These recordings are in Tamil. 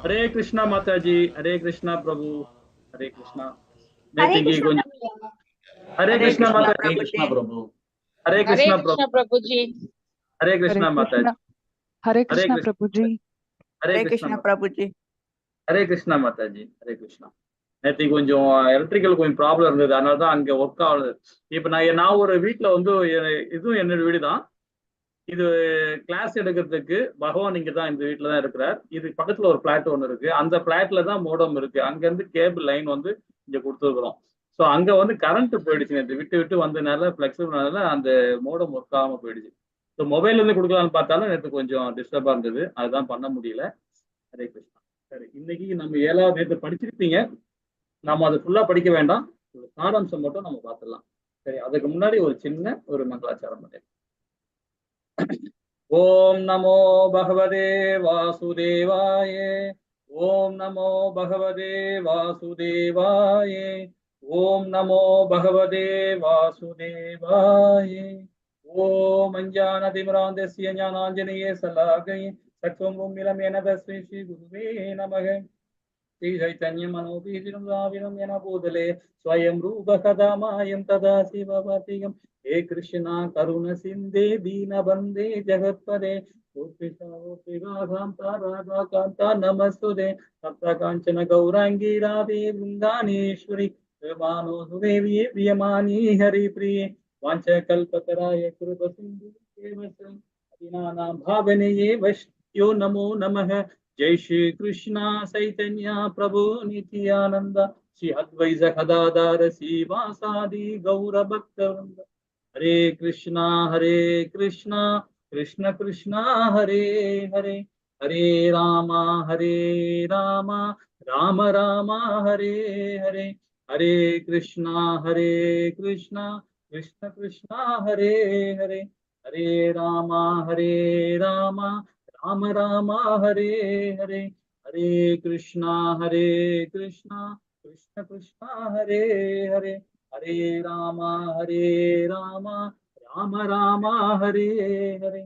हरे कृष्णा माता जी, हरे कृष्णा प्रभु, हरे कृष्णा। हरे कृष्णा हरे कृष्णा माता जी, कृष्णा प्रभु, हरे कृष्णा प्रभु जी, हरे कृष्णा माता जी, हरे कृष्णा प्रभु जी, हरे कृष्णा प्रभु जी, हरे कृष्णा माता जी, हरे कृष्णा। நேற்று கொஞ்சம் எலக்ட்ரிக்கல் கொஞ்சம் ப்ராப்ளம் இருந்தது, அதனால தான் அங்கே ஒர்க் ஆகுது. இப்போ நான் ஒரு வீட்டில் வந்து இதுவும் என்னோட வீடு தான். இது கிளாஸ் எடுக்கிறதுக்கு பகவான் இங்கே தான் இந்த வீட்டில் தான் இருக்கிறார். இது பக்கத்தில் ஒரு பிளாட் ஒன்று இருக்கு, அந்த பிளாட்ல தான் மோடம் இருக்கு. அங்கேருந்து கேபிள் லைன் வந்து இங்கே கொடுத்துருக்குறோம். ஸோ அங்கே வந்து கரண்ட் போயிடுச்சு, நேற்று விட்டு விட்டு வந்ததுனால ஃப்ளெக்சிபிள்னால அந்த மோடம் ஒர்க் ஆகாமல் போயிடுச்சு. ஸோ மொபைல்லேருந்து கொடுக்கலான்னு பார்த்தாலும் நேற்று கொஞ்சம் டிஸ்டர்பாக இருந்தது, அதுதான் பண்ண முடியல. ஹரே கிருஷ்ணா. சரி, இன்னைக்கு நம்ம 7வது நேற்று படிச்சிருப்பீங்க, நம்ம அதை ஃபுல்லா படிக்க வேண்டாம், சாராம்சம் மட்டும் நம்ம பார்த்துடலாம். சரி, அதுக்கு முன்னாடி ஒரு சின்ன ஒரு மங்களாச்சாரம் பண்ணேன். ஓம் நமோ பகவதே வாசுதேவாய, ஓம் நமோ பகவதே வாசுதேவாய, ஓம் நமோ பகவதே வாசுதேவாய. ஓம் அஞ்ஞானதிமிராந்தஸ்ய ஞானாஞ்சனேய சலாகை சத்வம் மிலமேன தஸ்மை ஸ்ரீ குருவே நமக. श्री चैतन्य मनोपीतिरं येन भूतले स्वयं रूप कदा मायं तदा शिवपतिगं। हे कृष्णा करुण सिन्धे दीनबन्धे जगत्पदे कान्ता नमस्तुते। सप्तकाञ्चन गौराङ्गी राधे वृन्दानेश्वरी मानोदेवी प्रियमानी हरिप्रिये वाञ्छकल्पतराय कृपसिन्धुनां भावनये वैष्णो नमो नमः। जय श्री कृष्णा चैतन्य प्रभु नित्यानंद श्री अद्वैत गदाधर श्रीवासादि गौर भक्तवृंद। हरे कृष्णा कृष्ण कृष्णा हरे हरे, हरे राम राम राम हरे हरे, हरे कृष्णा कृष्ण कृष्णा हरे हरे, हरे राम राम राम हरे हरे, हरे कृष्णा कृष्ण कृष्णा हरे हरे, हरे राम राम हरे हरे.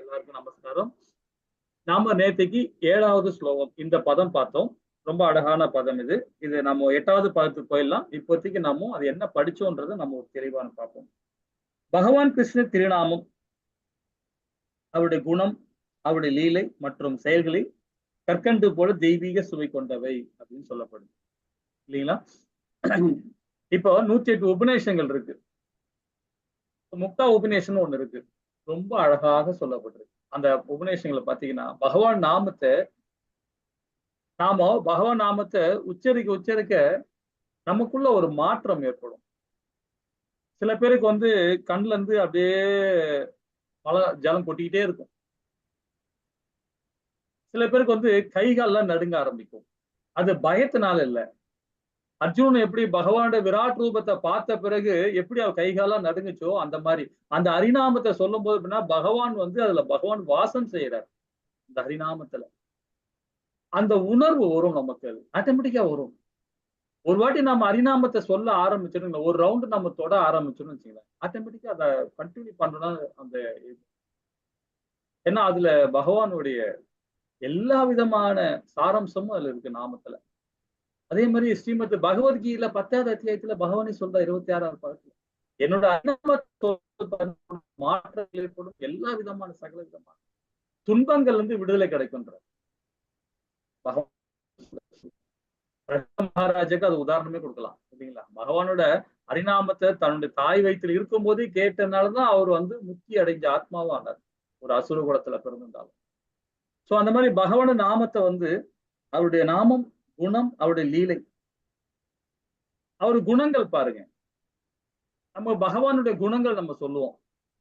எல்லாருக்கும் நமஸ்காரம். நாம நேற்றுக்கு 7வது ஸ்லோகம் இந்த பதம் பார்த்தோம். ரொம்ப அழகான பதம் இது. இது நம்ம 8வது பதத்துக்கு போயிடலாம். இப்போதைக்கு நம்ம அது என்ன படிச்சோன்றதை நம்ம ஒரு தெளிவான பார்ப்போம். பகவான் கிருஷ்ண திருநாமம், அவருடைய குணம், அவருடைய லீலை மற்றும் செயல்களை கற்கண்டு போல தெய்வீக சுவை கொண்டவை அப்படின்னு சொல்லப்படுது இல்லைங்களா? இப்போ 108 உபநேசங்கள் இருக்கு. முக்தா உபநேசம் ஒண்ணு இருக்கு. ரொம்ப அழகாக சொல்லப்பட்டிருக்கு. அந்த உபநிஷங்களை பாத்தீங்கன்னா பகவான் நாமத்தை பகவான் நாமத்தை உச்சரிக்க உச்சரிக்க நமக்குள்ள ஒரு மாற்றம் ஏற்படும். சில பேருக்கு வந்து கண்ணுல இருந்து அப்படியே மழை ஜலம் கொட்டிக்கிட்டே இருக்கும். சில பேருக்கு வந்து கை கால்லாம் நடுங்க ஆரம்பிக்கும். அது பயத்தினால இல்ல. அர்ஜுனன் எப்படி பகவானோட விராட் ரூபத்தை பார்த்த பிறகு எப்படி அவ கை கால்லாம் நடுங்குச்சோ அந்த மாதிரி அந்த ஹரிநாமத்தை சொல்லும் போது அப்படின்னா பகவான் வந்து அதுல பகவான் வாசம் செய்யறார். இந்த ஹரிநாமத்துல அந்த உணர்வு வரும், நமக்கு அது ஆட்டோமேட்டிக்கா வரும். ஒரு வாட்டி நம்ம ஹரிநாமத்தை சொல்ல ஆரம்பிச்சிடும், ஒரு ரவுண்டு நம்ம தொட ஆரம்பிச்சோம்னு வச்சுக்கலாம், ஆட்டோமேட்டிக்கா அதை கண்டினியூ பண்றோம்னா அந்த ஏன்னா அதுல பகவானுடைய எல்லா விதமான சாராம்சமும் அதுல இருக்கு நாமத்துல. அதே மாதிரி ஸ்ரீமத் பகவத்கீதையில 10வது அத்தியாயத்துல பகவானே சொல்ற 26வது பாடத்துல என்னோட மாற்றங்கள் ஏற்படும், எல்லா விதமான சகல விதமான துன்பங்கள் வந்து விடுதலை கிடைக்கின்ற பகவான் மகாராஜாக்கு அது உதாரணமே கொடுக்கலாம் இல்லைங்களா. பகவானோட ஹரிநாமத்தை தன்னுடைய தாய் வயிற்றில் இருக்கும் போதே கேட்டனாலதான் அவர் வந்து முக்தி அடைஞ்ச ஆத்மாவும் ஆனார், ஒரு அசுர குலத்துல பிறந்திருந்தாலும். சோ அந்த மாதிரி பகவான நாமத்தை வந்து அவருடைய நாமம், குணம், அவருடைய லீலை, அவரு குணங்கள் பாருங்க. நம்ம பகவானுடைய குணங்கள் நம்ம சொல்லுவோம்.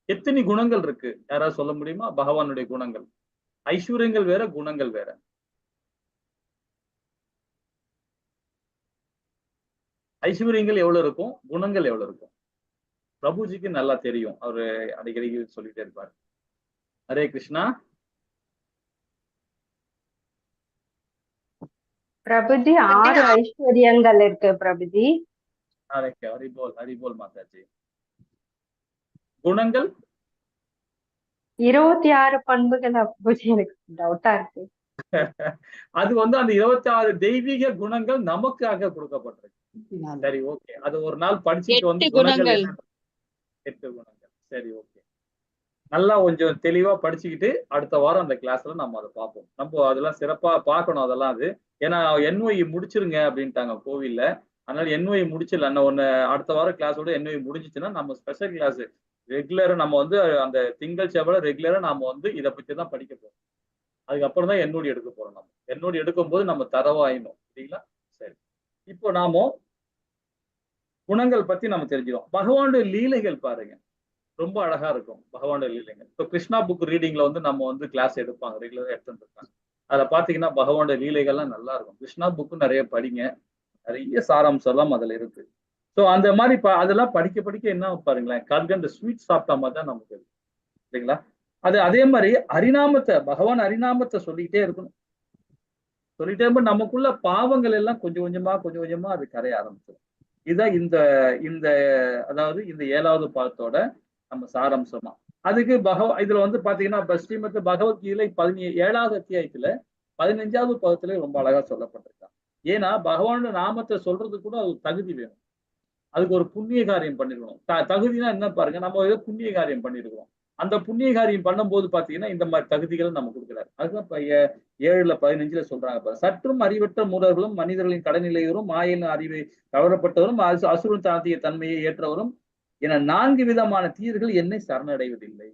எத்தனை குணங்கள் இருக்கு யாராவது சொல்ல முடியுமா? பகவானுடைய குணங்கள். ஐஸ்வர்யங்கள் வேற, குணங்கள் வேற. ஐஸ்வர்யங்கள் எவ்வளவு இருக்கும், குணங்கள் எவ்வளவு இருக்கும்? பிரபுஜிக்கு நல்லா தெரியும், அவரு அடிக்கடி சொல்லிட்டே இருப்பாரு. ஹரே கிருஷ்ணா. பிரபுஜி 6 ஐஸ்வர்யங்கள் இருக்கு பிரபுஜி. ஹரிபோல் ஹரிபோல் மாதாஜி. குணங்கள் 26 பண்புகள். பிரபுஜி எனக்கு டவுட்டா இருக்கு. அது வந்து அந்த 26 தெய்வீக குணங்கள் நமக்காக கொடுக்கப்பட்டிருக்கு. சரி, ஓகே. அது ஒரு நாள் படிச்சுட்டு வந்து குணங்கள் 8 குணங்கள். சரி, ஓகே. நல்லா கொஞ்சம் தெளிவா படிச்சுக்கிட்டு அடுத்த வாரம் அந்த கிளாஸ்ல நம்ம அதை பார்ப்போம். நம்ம அதெல்லாம் சிறப்பா பார்க்கணும் அதெல்லாம். அது ஏன்னா NOI முடிச்சிருங்க அப்படின்ட்டாங்க கோவில்ல. அதனால NOI முடிச்சிடல ஒன்னு. அடுத்த வாரம் கிளாஸோட NOI முடிஞ்சிச்சுன்னா நம்ம ஸ்பெஷல் கிளாஸ் ரெகுலரா நம்ம வந்து அந்த திங்கள் செவ்வாய் ரெகுலரா நாம வந்து இதை பத்தி தான் படிக்க போறோம். அதுக்கப்புறம் தான் NOD எடுக்க போறோம். நம்ம NOD எடுக்கும் போது நம்ம தரவாயினோம் இல்லைங்களா. சரி, இப்போ நாம குணங்கள் பத்தி நம்ம தெரிஞ்சுக்கோம். பகவானுடைய லீலைகள் பாருங்க, ரொம்ப அழகா இருக்கும் பகவானுடைய லீலைகள். இப்போ கிருஷ்ணா புக் ரீடிங்ல வந்து நம்ம வந்து கிளாஸ் எடுப்பாங்க, ரெகுலரா எடுத்துட்டு இருக்காங்க. அதுல பாத்தீங்கன்னா பகவானுடைய லீலைகள்லாம் நல்லா இருக்கும். கிருஷ்ணா புக்கு நிறைய படிங்க, நிறைய சாராம்சம் எல்லாம் அதுல இருக்கு. ஸோ அந்த மாதிரி அதெல்லாம் படிக்க படிக்க என்ன பாருங்களேன், கல்கண்டு ஸ்வீட் சாப்பிட்டா மாதிரி தான் நமக்கு இருக்கு சரிங்களா. அது அதே மாதிரி ஹரிநாமத்தை, பகவான் ஹரிநாமத்தை சொல்லிக்கிட்டே இருக்கணும். சொல்லிட்டே இருக்கும்போது நமக்குள்ள பாவங்கள் எல்லாம் கொஞ்சம் கொஞ்சமா அது கரைய ஆரம்பிச்சிடும். இதுதான் இந்த இந்த அதாவது இந்த 7வது பாதத்தோட நம்ம சாராம்சமா. அதுக்கு இதுல வந்து பாத்தீங்கன்னா ஸ்ரீமத் பகவத்கீதை 7வது அத்தியாயத்துல 15வது பாதத்துல ரொம்ப அழகா சொல்லப்பட்டிருக்காங்க. ஏன்னா பகவானோட நாமத்தை சொல்றது கூட அது தகுதி வேணும். அதுக்கு ஒரு புண்ணிய காரியம் பண்ணிருக்கணும். தகுதினா என்ன பாருங்க, நம்ம ஏதோ புண்ணிய காரியம் பண்ணிருக்கிறோம். அந்த புண்ணிய காரியம் பண்ணும்போது பாத்தீங்கன்னா இந்த மாதிரி தகுதிகளை நம்ம கொடுக்குறாரு. அதுதான் 7:15 சொல்றாங்க. சற்றும் அறிவற்ற மூடர்களும் மனிதர்களின் கடநிலையோரும் மாயின் அறிவை தவறப்பட்டவரும் அசுரன் தாத்திய தன்மையை ஏற்றவரும் என 4 விதமான தீர்கள் என்னை சரணடைவதில்லை.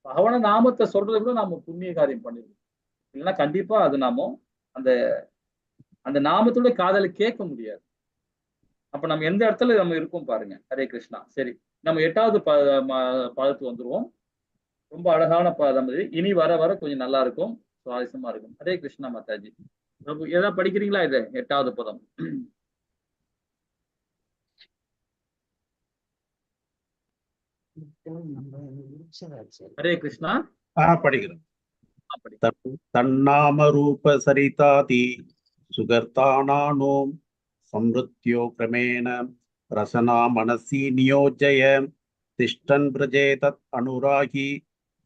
பகவான நாமத்தை சொல்றது கூட நாம புண்ணிய காரியம் பண்ணிருக்கோம். இல்லைன்னா கண்டிப்பா அது நாம அந்த அந்த நாமத்தோட காதலை கேட்க முடியாது. அப்ப நம்ம எந்த இடத்துல நம்ம இருக்கோம் பாருங்க. ஹரே கிருஷ்ணா. சரி, நம்ம 8வது பாதத்துக்கு வந்துருவோம். ரொம்ப அழகான பாதம் இது. இனி வர வர கொஞ்சம் நல்லா இருக்கும், சுவாரஸ்யமா இருக்கும். ஹரே கிருஷ்ணா மாதாஜி. ஏதாவது படிக்கிறீங்களா? இது 8வது பதம். ஹரே கிருஷ்ணா. படிக்கிறோம். தன்னாம ரூப சரிதாதி சுகர்த்தானோம் சம்ருத்யோ கிரமேண ரசனா மனசி நியோஜய திஷ்டன் பிரஜேதத் அனுராகி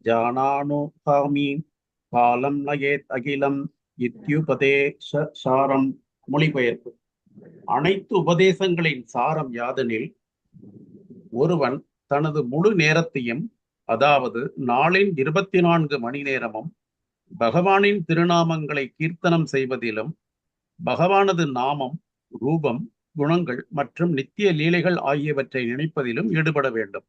ஜானானுகாமி காலம் நயேத் அகிலம் இத்யுபதேச சாரம். மொழிபெயர்ப்பு. அனைத்து உபதேசங்களின் சாரம் யாதெனில், ஒருவன் தனது முழு நேரத்தையும், அதாவது நாளின் 24 மணி நேரமும் பகவானின் திருநாமங்களை கீர்த்தனம் செய்வதிலும், பகவானது நாமம், ரூபம், குணங்கள் மற்றும் நித்திய லீலைகள் ஆகியவற்றை நினைப்பதிலும் ஈடுபட வேண்டும்.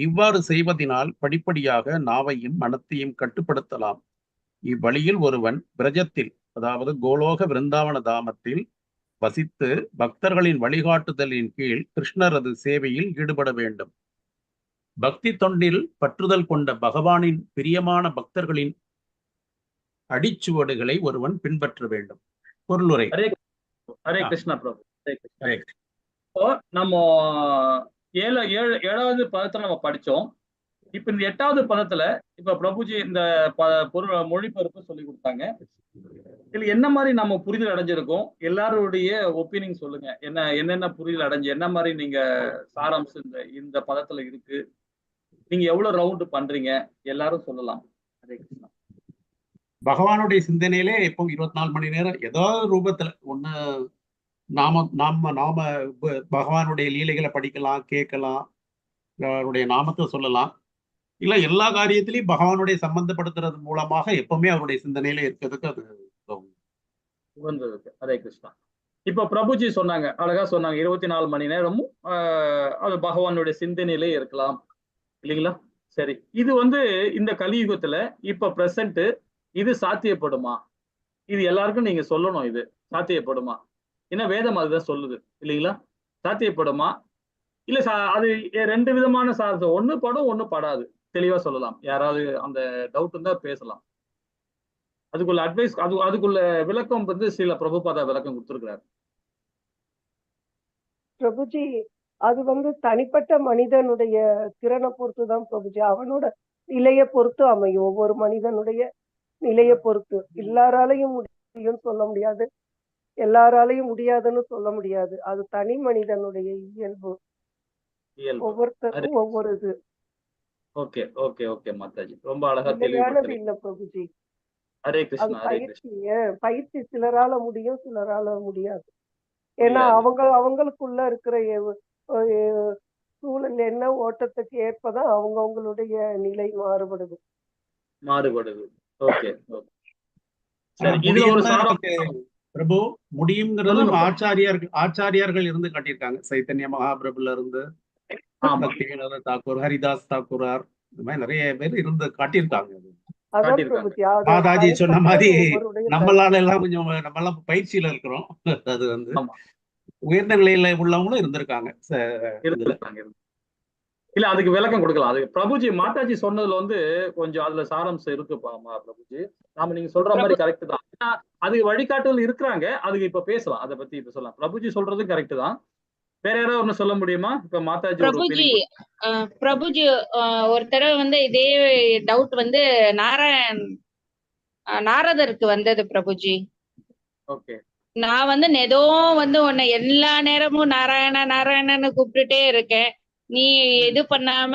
இவ்வாறு செய்வதினால் படிப்படியாக நாவையும் மனத்தையும் கட்டுப்படுத்தலாம். இவ்வழியில் ஒருவன் பிரஜத்தில், அதாவது கோலோக விருந்தாவன தாமத்தில் வசித்து பக்தர்களின் வழிகாட்டுதலின் கீழ் கிருஷ்ணரது சேவையில் ஈடுபட வேண்டும். பக்தி தொண்டில் பற்றுதல் கொண்ட பகவானின் பிரியமான பக்தர்களின் அடிச்சுவடுகளை ஒருவன் பின்பற்ற வேண்டும். பொருளுரை. ஹரே கிருஷ்ணா பிரபு. இப்போ நம்ம ஏழாவது பதத்தை நம்ம படிச்சோம். இப்ப இந்த 8வது பதத்துல இப்ப பிரபுஜி இந்த பொருள் மொழிபெயர்ப்பு சொல்லி கொடுத்தாங்க. இதுல என்ன மாதிரி நம்ம புரிதல் அடைஞ்சிருக்கோம்? எல்லாருடைய ஒப்பீனியன் சொல்லுங்க. என்னென்ன புரிதல் அடைஞ்சு, என்ன மாதிரி நீங்க சாராம்சம் இந்த பதத்துல இருக்கு, நீங்க எவ்வளவு ரவுண்ட் பண்றீங்க, எல்லாரும் சொல்லலாம். ஹரே கிருஷ்ணா. பகவானுடைய சிந்தனையிலே இப்போ 24 மணி நேரம் ஏதோ ரூபத்துல ஒண்ணு நாம பகவானுடைய லீலைகளை படிக்கலாம், கேட்கலாம், அவருடைய நாமத்தை சொல்லலாம். இல்ல எல்லா காரியத்திலையும் பகவானுடைய சம்பந்தப்படுத்துறது மூலமாக எப்பவுமே அவருடைய சிந்தனையில இருக்கிறதுக்கு அது உகந்ததுக்கு. ஹரே கிருஷ்ணா. இப்ப பிரபுஜி சொன்னாங்க, அழகா சொன்னாங்க, 24 மணி நேரமும் அது பகவானுடைய சிந்தனையிலே இருக்கலாம் இல்லைங்களா? சரி, இது இந்த கலியுகத்துல இப்ப பிரசன்ட் இது சாத்தியப்படுமா? இது எல்லாருக்கும் நீங்க சொல்லணும். இது சாத்தியப்படுமா? ஏன்னா வேதம் அதுதான் சொல்லுது இல்லைங்களா? சாத்தியப்படுமா? இல்ல அது 2 விதமான சார்ந்த, ஒண்ணு படும் ஒண்ணு படாது. தெளிவா சொல்லலாம். யாராவது அந்த டவுட் இருந்தா பேசலாம். அதுக்குள்ள அட்வைஸ், அதுக்குள்ள விளக்கம் சில பிரபுபாதா விளக்கம் கொடுத்திருக்கிறார். பிரபுஜி, அது தனிப்பட்ட மனிதனுடைய திறனை பொறுத்துதான் பிரபுஜி. அவனோட நிலையை பொறுத்து அமையும். ஒவ்வொரு மனிதனுடைய நிலையை பொறுத்து. எல்லாராலையும் முடியும்னு சொல்ல முடியாது, எல்லாராலையும் முடியாதுன்னு சொல்ல முடியாது. அது தனி மனிதனுடைய இயல்பு. ஒவ்வொருத்தருக்கும் ஒவ்வொரு இது. ஓகே ஓகே ஓகே மாதாஜி, ரொம்ப அழகா தெளிவானது இல்ல பிரபுஜி. ஹரே கிருஷ்ணா. பயிற்சி சிலரால முடியும், சிலரால முடியாது. ஏன்னா அவங்களுக்குள்ள இருக்கிற சூழல் என்ன, ஓட்டத்துக்கு ஏற்பதான் அவங்களுடைய நிலை மாறுபடுது. ஓகே. பிரபு, முடியுங்கிறது ஆச்சாரியார்கள் இருந்து காட்டியிருக்காங்க. சைத்தன்ய மகாபிரபுல இருந்து பக்தி வினோத தாக்கூர், ஹரிதாஸ் தாக்கூரார், இந்த மாதிரி நிறைய பேர் இருந்து காட்டியிருக்காங்க. மாதாஜி சொன்ன மாதிரி நம்மளால எல்லாம் நம்மளாம் பயிற்சியில இருக்கிறோம். அது உயர்ந்த நிலையில உள்ளவங்களும் இருந்திருக்காங்க. இல்ல, அதுக்கு விளக்கம் கொடுக்கலாம். அதுக்கு பிரபுஜி மாதாஜி சொன்னதுல கொஞ்சம் அதுல சாராம்சம் இருக்குப்பாமா பிரபுஜி. நாம நீங்க சொல்ற மாதிரி கரெக்ட் தான். அது வழிகாட்டுதல் இருக்கிறாங்க. அதுக்கு இப்ப பேசலாம், அதை பத்தி இப்ப சொல்லலாம். பிரபுஜி சொல்றது கரெக்ட் தான். வேற யாராவது ஒண்ணு சொல்ல முடியுமா? இப்ப மாதாஜி பிரபுஜி ஒரு தடவை இதே டவுட் நாரதருக்கு வந்தது பிரபுஜி. ஓகே. நான் ஏதோ உன்னை எல்லா நேரமும் நாராயண நாராயணன்னு கூப்பிட்டுட்டே இருக்கேன். நீ இது பண்ணாம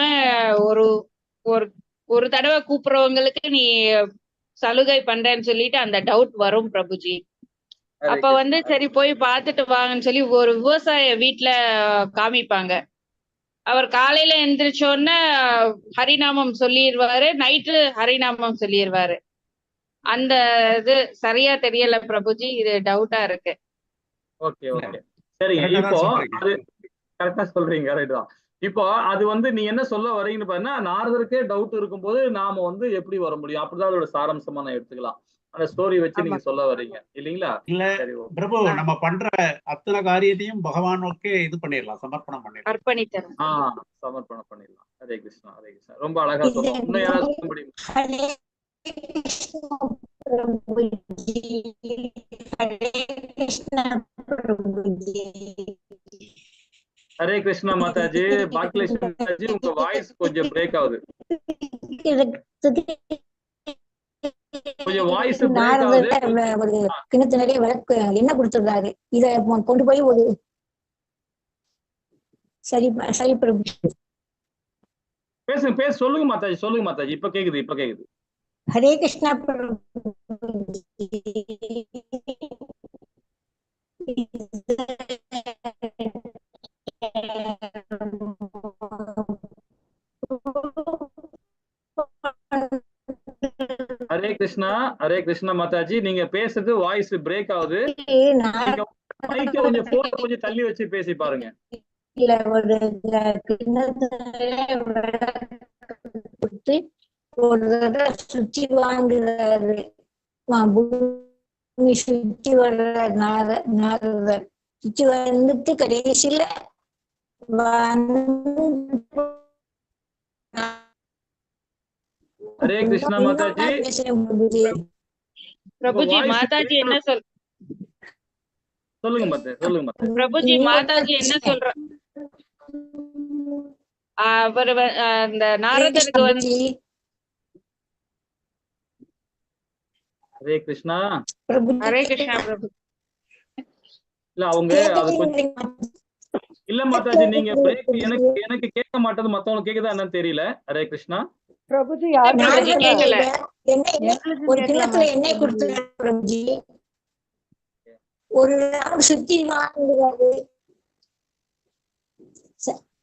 ஒரு தடவை கூப்பிடுறவங்களுக்கு நீ சலுகை பண்றேன்னு சொல்லிட்டு அந்த டவுட் வரும் பிரபுஜி. அப்ப சரி போய் பார்த்துட்டு வாங்கன்னு சொல்லி ஒரு விவசாய வீட்டுல காமிப்பாங்க. அவர் காலையில எந்திரிச்சோன்னு ஹரிநாமம் சொல்லிடுவாரு, நைட்டு ஹரிநாமம் சொல்லிடுவாரு. அந்த இது சரியா தெரியல பிரபுஜி, இது டவுட்டா இருக்கு. ஓகே ஓகே சரி. இப்போ அது கரெக்டா சொல்றீங்க, ரைட் தான். இப்போ அது நீ என்ன சொல்ல வரீங்கன்னு பாத்தீங்கன்னா, நாரதருக்கே டவுட் இருக்கும்போது நாம எப்படி வர முடியும்? அப்படிதான் அதோட சாராம்சமா நான் எடுத்துக்கலாம். அந்த ஸ்டோரி வச்சு நீங்க சொல்ல வரீங்க இல்லீங்களா? இல்ல பிரபு, நம்ம பண்ற அத்தனை காரியத்தையும் பகவானுக்கே இது பண்ணிடலாம், சமர்ப்பணம் பண்ணிடலாம். சமர்ப்பணம் பண்ணிடலாம். ஹரே கிருஷ்ணா. ஹரே கிருஷ்ணா. ரொம்ப அழகா சொல்றோம். இன்னும் யாராவது சொல்ல முடியும்? ஹரே கிருஷ்ணா மாதாஜி. பாக்கியலட்சுமி மாதாஜி, உங்க வாய்ஸ் கொஞ்சம் பிரேக் ஆகுது. கொஞ்சம் வாய்ஸ் பிரேக் ஆகுது. கிணத்து நிறைய விளக்கு என்ன கொடுத்துருக்காரு, இத கொண்டு போய் ஒரு சரி பிரபு. பேசுங்க சொல்லுங்க மாதாஜி, சொல்லுங்க மாதாஜி. இப்ப கேக்குது. ஹரே கிருஷ்ணா பிரபு. ஹரே கிருஷ்ணா. ஹரே கிருஷ்ணா மாதாஜி, நீங்க பேசுறது வாய்ஸ் பிரேக் ஆகுது. கொஞ்சம் தள்ளி வச்சு பேசி பாருங்க. இல்ல ஒரு கிண்ணத்துல கொடுத்து ஒரு தடவை சுத்தி வாங்குறாரு. பூமி சுத்தி வர்ற நாரதர் சுத்தி வந்துட்டு கடைசியில ஹரே கிருஷ்ணா மாதாஜி. பிரபுஜி மாதாஜி என்ன சொல்லுங்க மாதா, சொல்லுங்க மாதா. பிரபுஜி மாதாஜி என்ன சொல்ற? அவர் அந்த நாரதருக்கு வந்து ஹரே கிருஷ்ணா. ஹரே கிருஷ்ணா பிரபு. இல்ல அவங்க அது கொஞ்சம் இல்ல மாதாஜி, நீங்க பிரேக் எனக்கு கேட்க மாட்டது, மத்தவங்களுக்கு கேக்குதா என்னன்னு தெரியல. ஹரே கிருஷ்ணா. பிரபுஜி பிரபுஜி கேட்கல. ஒரு கிண்ணத்துல எண்ணெய் கொடுத்துறாரு பிரபுஜி. ஒரு சுத்தி வாங்குறாரு.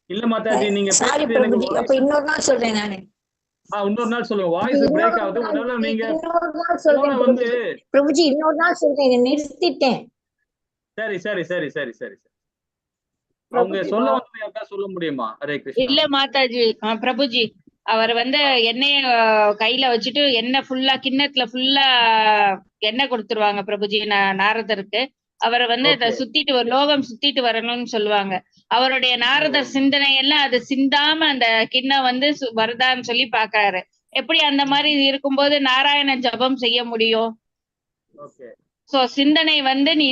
இல்ல மாதாஜி, நீங்க சாரி பிரபுஜி, அப்ப இன்னொரு நாள் சொல்றேன் நானு. இன்னொரு நாள் சொல்லுங்க, வாய்ஸ் பிரேக் ஆகுது. ஒருவேளை நீங்க வந்து பிரபுஜி இன்னொரு நாள் சொல்றேன், நிறுத்திட்டேன். சரி சரி சரி சரி சரி சரி. அவங்க சொல்ல வந்து யாருக்கா சொல்ல முடியுமா? ஹரே கிருஷ்ணா. இல்ல மாதாஜி, பிரபுஜி அவர் வந்து எண்ணெய கையில வச்சுட்டு எண்ணெய் ஃபுல்லா கிண்ணத்துல ஃபுல்லா எண்ணெய் கொடுத்துருவாங்க பிரபுஜி நாரதருக்கு. அவரை வந்து அதை சுத்திட்டு லோகம் சுத்திட்டு வரணும்னு சொல்லுவாங்க. அவருடைய நாரதர் சிந்தனை எல்லாம் அது சிந்தாம அந்த கிண்ணம் வந்து வருதான்னு சொல்லி பாக்குறாரு. எப்படி அந்த மாதிரி இருக்கும்போது நாராயண ஜபம் செய்ய முடியும்? சோ சிந்தனை வந்து நீ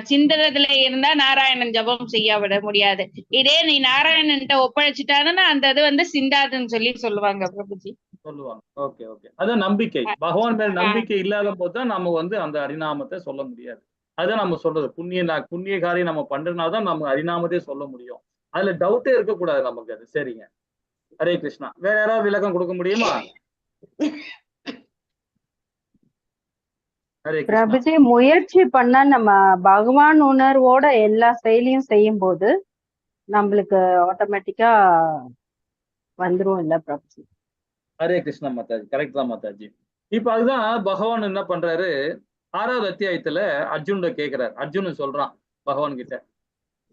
சிந்தனத்துல இருந்தா நாராயணன் ஜபம் செய்ய விட முடியாது. இதே நீ நாராயணன்ட்ட ஒப்படைச்சிட்டானா அந்த இது வந்து சிந்தாதுன்னு சொல்லி சொல்லுவாங்க பிரபுஜி. சொல்லுவாங்க. Okay okay. அதான் நம்பிக்கை. பகவான் மேல நம்பிக்கை இல்லாத போதுதான் நம்ம வந்து அந்த ஹரிநாமத்தை சொல்ல முடியாது. அதுதான் நம்ம சொல்றது. புண்ணிய காரியம் நம்ம பண்றதுனாலதான் நம்ம ஹரிநாமத்தையே சொல்ல முடியும். அதுல டவுட்டே இருக்கக்கூடாது நமக்கு. அது சரிங்க. ஹரே கிருஷ்ணா. வேற யாராவது விளக்கம் கொடுக்க முடியுமா? பிரபுஜி முயற்சி பண்ணா நம்ம பகவான் உணர்வோட எல்லா செயலையும் செய்யும் போது நம்மளுக்கு ஆட்டோமேட்டிக்கா வந்துரும் இல்ல பிரபுஜி? ஹரே கிருஷ்ணா மாதாஜி. கரெக்ட் தான் மாதாஜி. இப்ப அதுதான் பகவான் என்ன பண்றாரு, 6வது அத்தியாயத்துல அர்ஜுன கேட்கிறார். அர்ஜுனன் சொல்றான் பகவான் கிட்ட,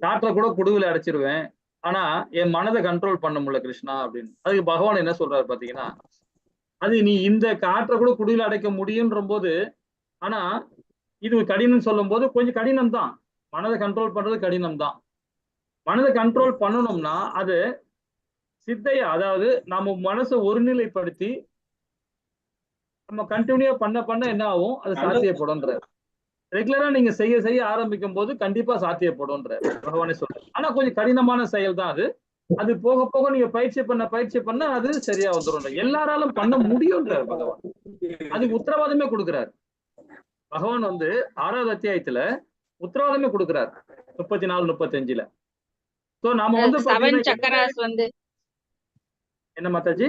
காற்றை கூட குடுகுல அடைச்சிருவேன், ஆனா என் மனதை கண்ட்ரோல் பண்ண முடியல கிருஷ்ணா அப்படின்னு. அதுக்கு பகவான் என்ன சொல்றாரு பாத்தீங்கன்னா, அது நீ இந்த காற்றை கூட குடுகுல அடைக்க முடியும்ன்ற போது, ஆனா இது கடினம் சொல்லும் போது கொஞ்சம் கடினம் தான். மனதை கண்ட்ரோல் பண்றது கடினம் தான். மனதை கண்ட்ரோல் பண்ணணும்னா அது சித்தையா, அதாவது நம்ம மனசை ஒருநிலைப்படுத்தி நம்ம கண்டினியூ பண்ண என்ன ஆகும், அது சாத்தியப்படும்ன்ற. ரெகுலரா நீங்க செய்ய ஆரம்பிக்கும் போது கண்டிப்பா சாத்தியப்படும்ன்ற பகவானே சொல்றாரு. ஆனா கொஞ்சம் கடினமான செயல் தான் அது. அது போக போக நீங்க பயிற்சி பண்ண அது சரியா வந்துடும். எல்லாராலும் பண்ண முடியும்ன்றார் பகவான். அதுக்கு உத்தரவாதமே கொடுக்கிறார் பகவான். வந்து 6வது அத்தியாயத்துல உத்தரவாதமே கொடுக்கிறார் 34, 35ல. சோ நாம வந்து 7 சக்கராஸ் வந்து என்ன மாதாஜி?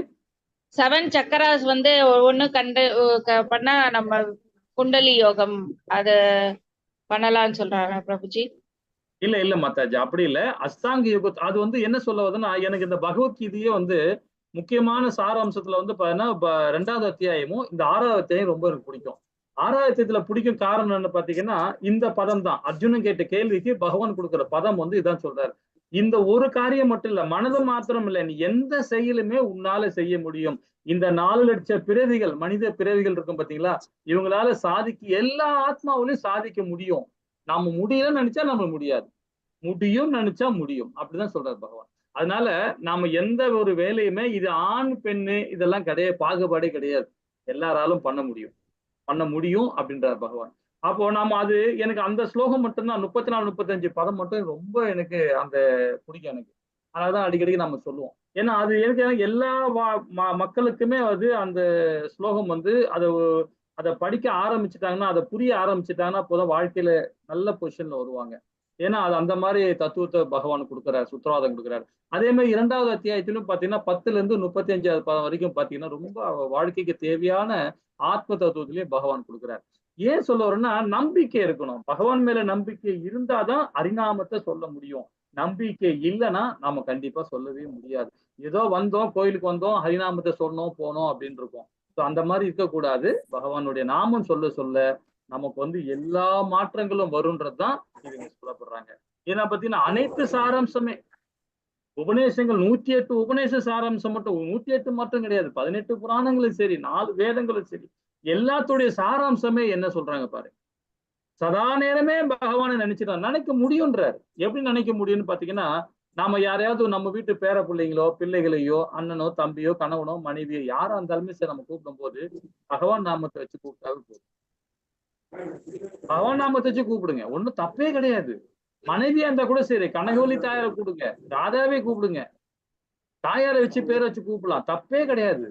7 சக்கராஸ் வந்து ஒண்ணு பண்ணா நம்ம குண்டலி யோகம் அது பண்ணலாம்னு சொல்றாங்க பிரபுஜி. இல்ல மாதாஜி, அப்படி இல்ல. அஷ்டாங்க யோகம் அது வந்து என்ன சொல்ல வருதுன்னா, எனக்கு இந்த பகவத்கீதையே வந்து முக்கியமான சாராம்சத்துல வந்து பாத்தீங்கன்னா 2வது அத்தியாயமும் இந்த 6வது அத்தியாயம் ரொம்ப எனக்கு பிடிக்கும். 6வது அத்தியாயத்துல பிடிக்கும் காரணம் என்ன பாத்தீங்கன்னா, இந்த பதம் தான். அர்ஜுனன் கேட்ட கேள்விக்கு பகவான் கொடுக்கிற பதம் வந்து இதான் சொல்றாரு. இந்த ஒரு காரியம் மட்டும் இல்ல, மனது மாத்திரம் இல்ல, நீ எந்த செயலுமே உன்னால செய்ய முடியும். இந்த 4 லட்சம் பிறவிகள், மனித பிறவிகள் இருக்கும் பாத்தீங்களா, இவங்களால எல்லா ஆத்மாவிலையும் சாதிக்க முடியும். நாம முடியலன்னு நினைச்சா நம்ம முடியாது, முடியும் நினைச்சா முடியும். அப்படிதான் சொல்றாரு பகவான். அதனால நாம எந்த ஒரு வேலையுமே இது ஆண் பெண்ணு இதெல்லாம் கிடையாது, பாகுபாடே கிடையாது. எல்லாராலும் பண்ண முடியும் அப்படின்றார் பகவான். அப்போ நாம அது எனக்கு அந்த ஸ்லோகம் மட்டும்தான் 34, 35 பதம் மட்டும் ரொம்ப எனக்கு அந்த பிடிக்கும் எனக்கு. அதனாலதான் அடிக்கடிக்கு நம்ம சொல்லுவோம். ஏன்னா அது எனக்கு எல்லா மக்களுக்குமே அது அந்த ஸ்லோகம் வந்து அதை படிக்க ஆரம்பிச்சுட்டாங்கன்னா, அதை புரிய ஆரம்பிச்சுட்டாங்கன்னா அப்போதான் வாழ்க்கையில நல்ல பொசிஷன்ல வருவாங்க. ஏன்னா அது அந்த மாதிரி தத்துவத்தை பகவான் கொடுக்குறாரு, உத்தரவாதம் கொடுக்குறாரு. அதே மாதிரி 2வது அத்தியாயத்திலும் பாத்தீங்கன்னா 10ல இருந்து 35வது பதம் வரைக்கும் பாத்தீங்கன்னா ரொம்ப வாழ்க்கைக்கு தேவையான ஆத்ம தத்துவத்திலேயே பகவான் கொடுக்குறாரு. ஏன் சொல்ல வரேன்னா, நம்பிக்கை இருக்கணும். பகவான் மேல நம்பிக்கை இருந்தாதான் ஹரிநாமத்தை சொல்ல முடியும். நம்பிக்கை இல்லைன்னா நாம கண்டிப்பா சொல்லவே முடியாது. ஏதோ வந்தோம், கோயிலுக்கு வந்தோம், ஹரிநாமத்தை சொன்னோம் போனோம் அப்படின்னு இருக்கோம். ஸோ அந்த மாதிரி இருக்கக்கூடாது. பகவானுடைய நாமம் சொல்ல நமக்கு வந்து எல்லா மாற்றங்களும் வரும்ன்றதுதான் இவங்க சொல்லப்படுறாங்க. ஏன்னா பாத்தீங்கன்னா அனைத்து சாராம்சமே உபநேசங்கள் 108 உபநேச சாராம்சம் மட்டும் 108 மட்டும் கிடையாது, 18 புராணங்களும் சரி, 4 வேதங்களும் சரி, எல்லாத்துடைய சாராம்சமே என்ன சொல்றாங்க பாரு. சதா நேரமே பகவானை நினைக்க முடியும்ன்றார். எப்படி நினைக்க முடியும்னு பாத்தீங்கன்னா, நாம யாரையாவது நம்ம வீட்டு பேர பிள்ளைங்களோ பிள்ளைகளையோ அண்ணனோ தம்பியோ கணவனோ மனைவியோ யாரா இருந்தாலுமே சரி நம்ம கூப்பிடும் போது பகவான் நாமத்தை வச்சு கூப்பிட்டாலும் போதும். பகவான் நாமத்தை வச்சு கூப்பிடுங்க, ஒண்ணும் தப்பே கிடையாது. மனைவியா இருந்தா கூட சரி, கனகவல்லி தாயாரை கூப்பிடுங்க, ராதாவே கூப்பிடுங்க, தாயாரை வச்சு பேரை வச்சு கூப்பிடலாம், தப்பே கிடையாது.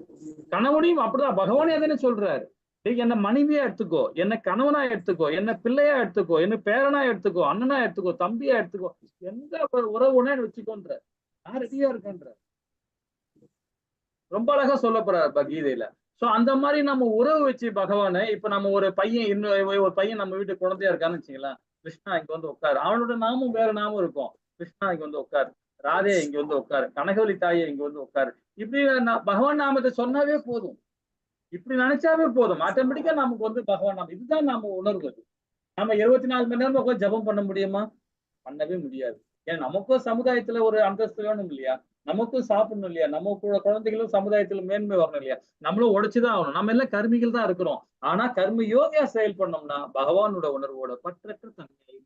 கணவனையும் அப்படிதான் பகவானே தானே சொல்றாரு, என்ன மனைவியா எடுத்துக்கோ, என்ன கணவனா எடுத்துக்கோ, என்ன பிள்ளையா எடுத்துக்கோ, என்ன பேரனா எடுத்துக்கோ, அண்ணனா எடுத்துக்கோ, தம்பியா எடுத்துக்கோ, எந்த உறவுனா வச்சுக்கோன்ற, நான் ரெடியா இருக்கேன்ற. ரொம்ப அழகா சொல்ல போறாரு கீதையில. சோ அந்த மாதிரி நம்ம உறவு வச்சு பகவானை, இப்ப நம்ம ஒரு பையன் ஒரு பையன் நம்ம வீட்டு குழந்தையா இருக்கான்னு வச்சுக்கலாம், கிருஷ்ணா இங்க வந்து உட்காரு, அவனோட நாமும் வேற நாமும் இருக்கும், கிருஷ்ணா இங்க வந்து உட்காரு, ராதே இங்க வந்து உட்காரு, கனகவல்லி தாயே இங்க வந்து உட்காரு, இப்படி பகவான் நாமத்தை சொன்னாவே போதும், இப்படி நினைச்சாவே போதும், ஆட்டோமேட்டிக்கா நமக்கு வந்து பகவான் நாமம். இதுதான் நாம உணர்வது. நம்ம 24 மணி நேரம் உட்காந்து ஜபம் பண்ண முடியுமா? பண்ணவே முடியாது. ஏன்னா நமக்கும் சமுதாயத்துல ஒரு அந்தஸ்து வேணும் இல்லையா, நமக்கும் சாப்பிடணும் இல்லையா, நம்ம குழந்தைகளும் சமுதாயத்துல மேன்மை வரணும் இல்லையா, நம்மளும் உழைச்சுதான் ஆகணும். நம்ம எல்லாம் கர்மிகள் தான் இருக்கிறோம். ஆனா கர்ம யோகியா செயல்படணும்னா பகவானோட உணர்வோட பற்றற்ற தன்மையை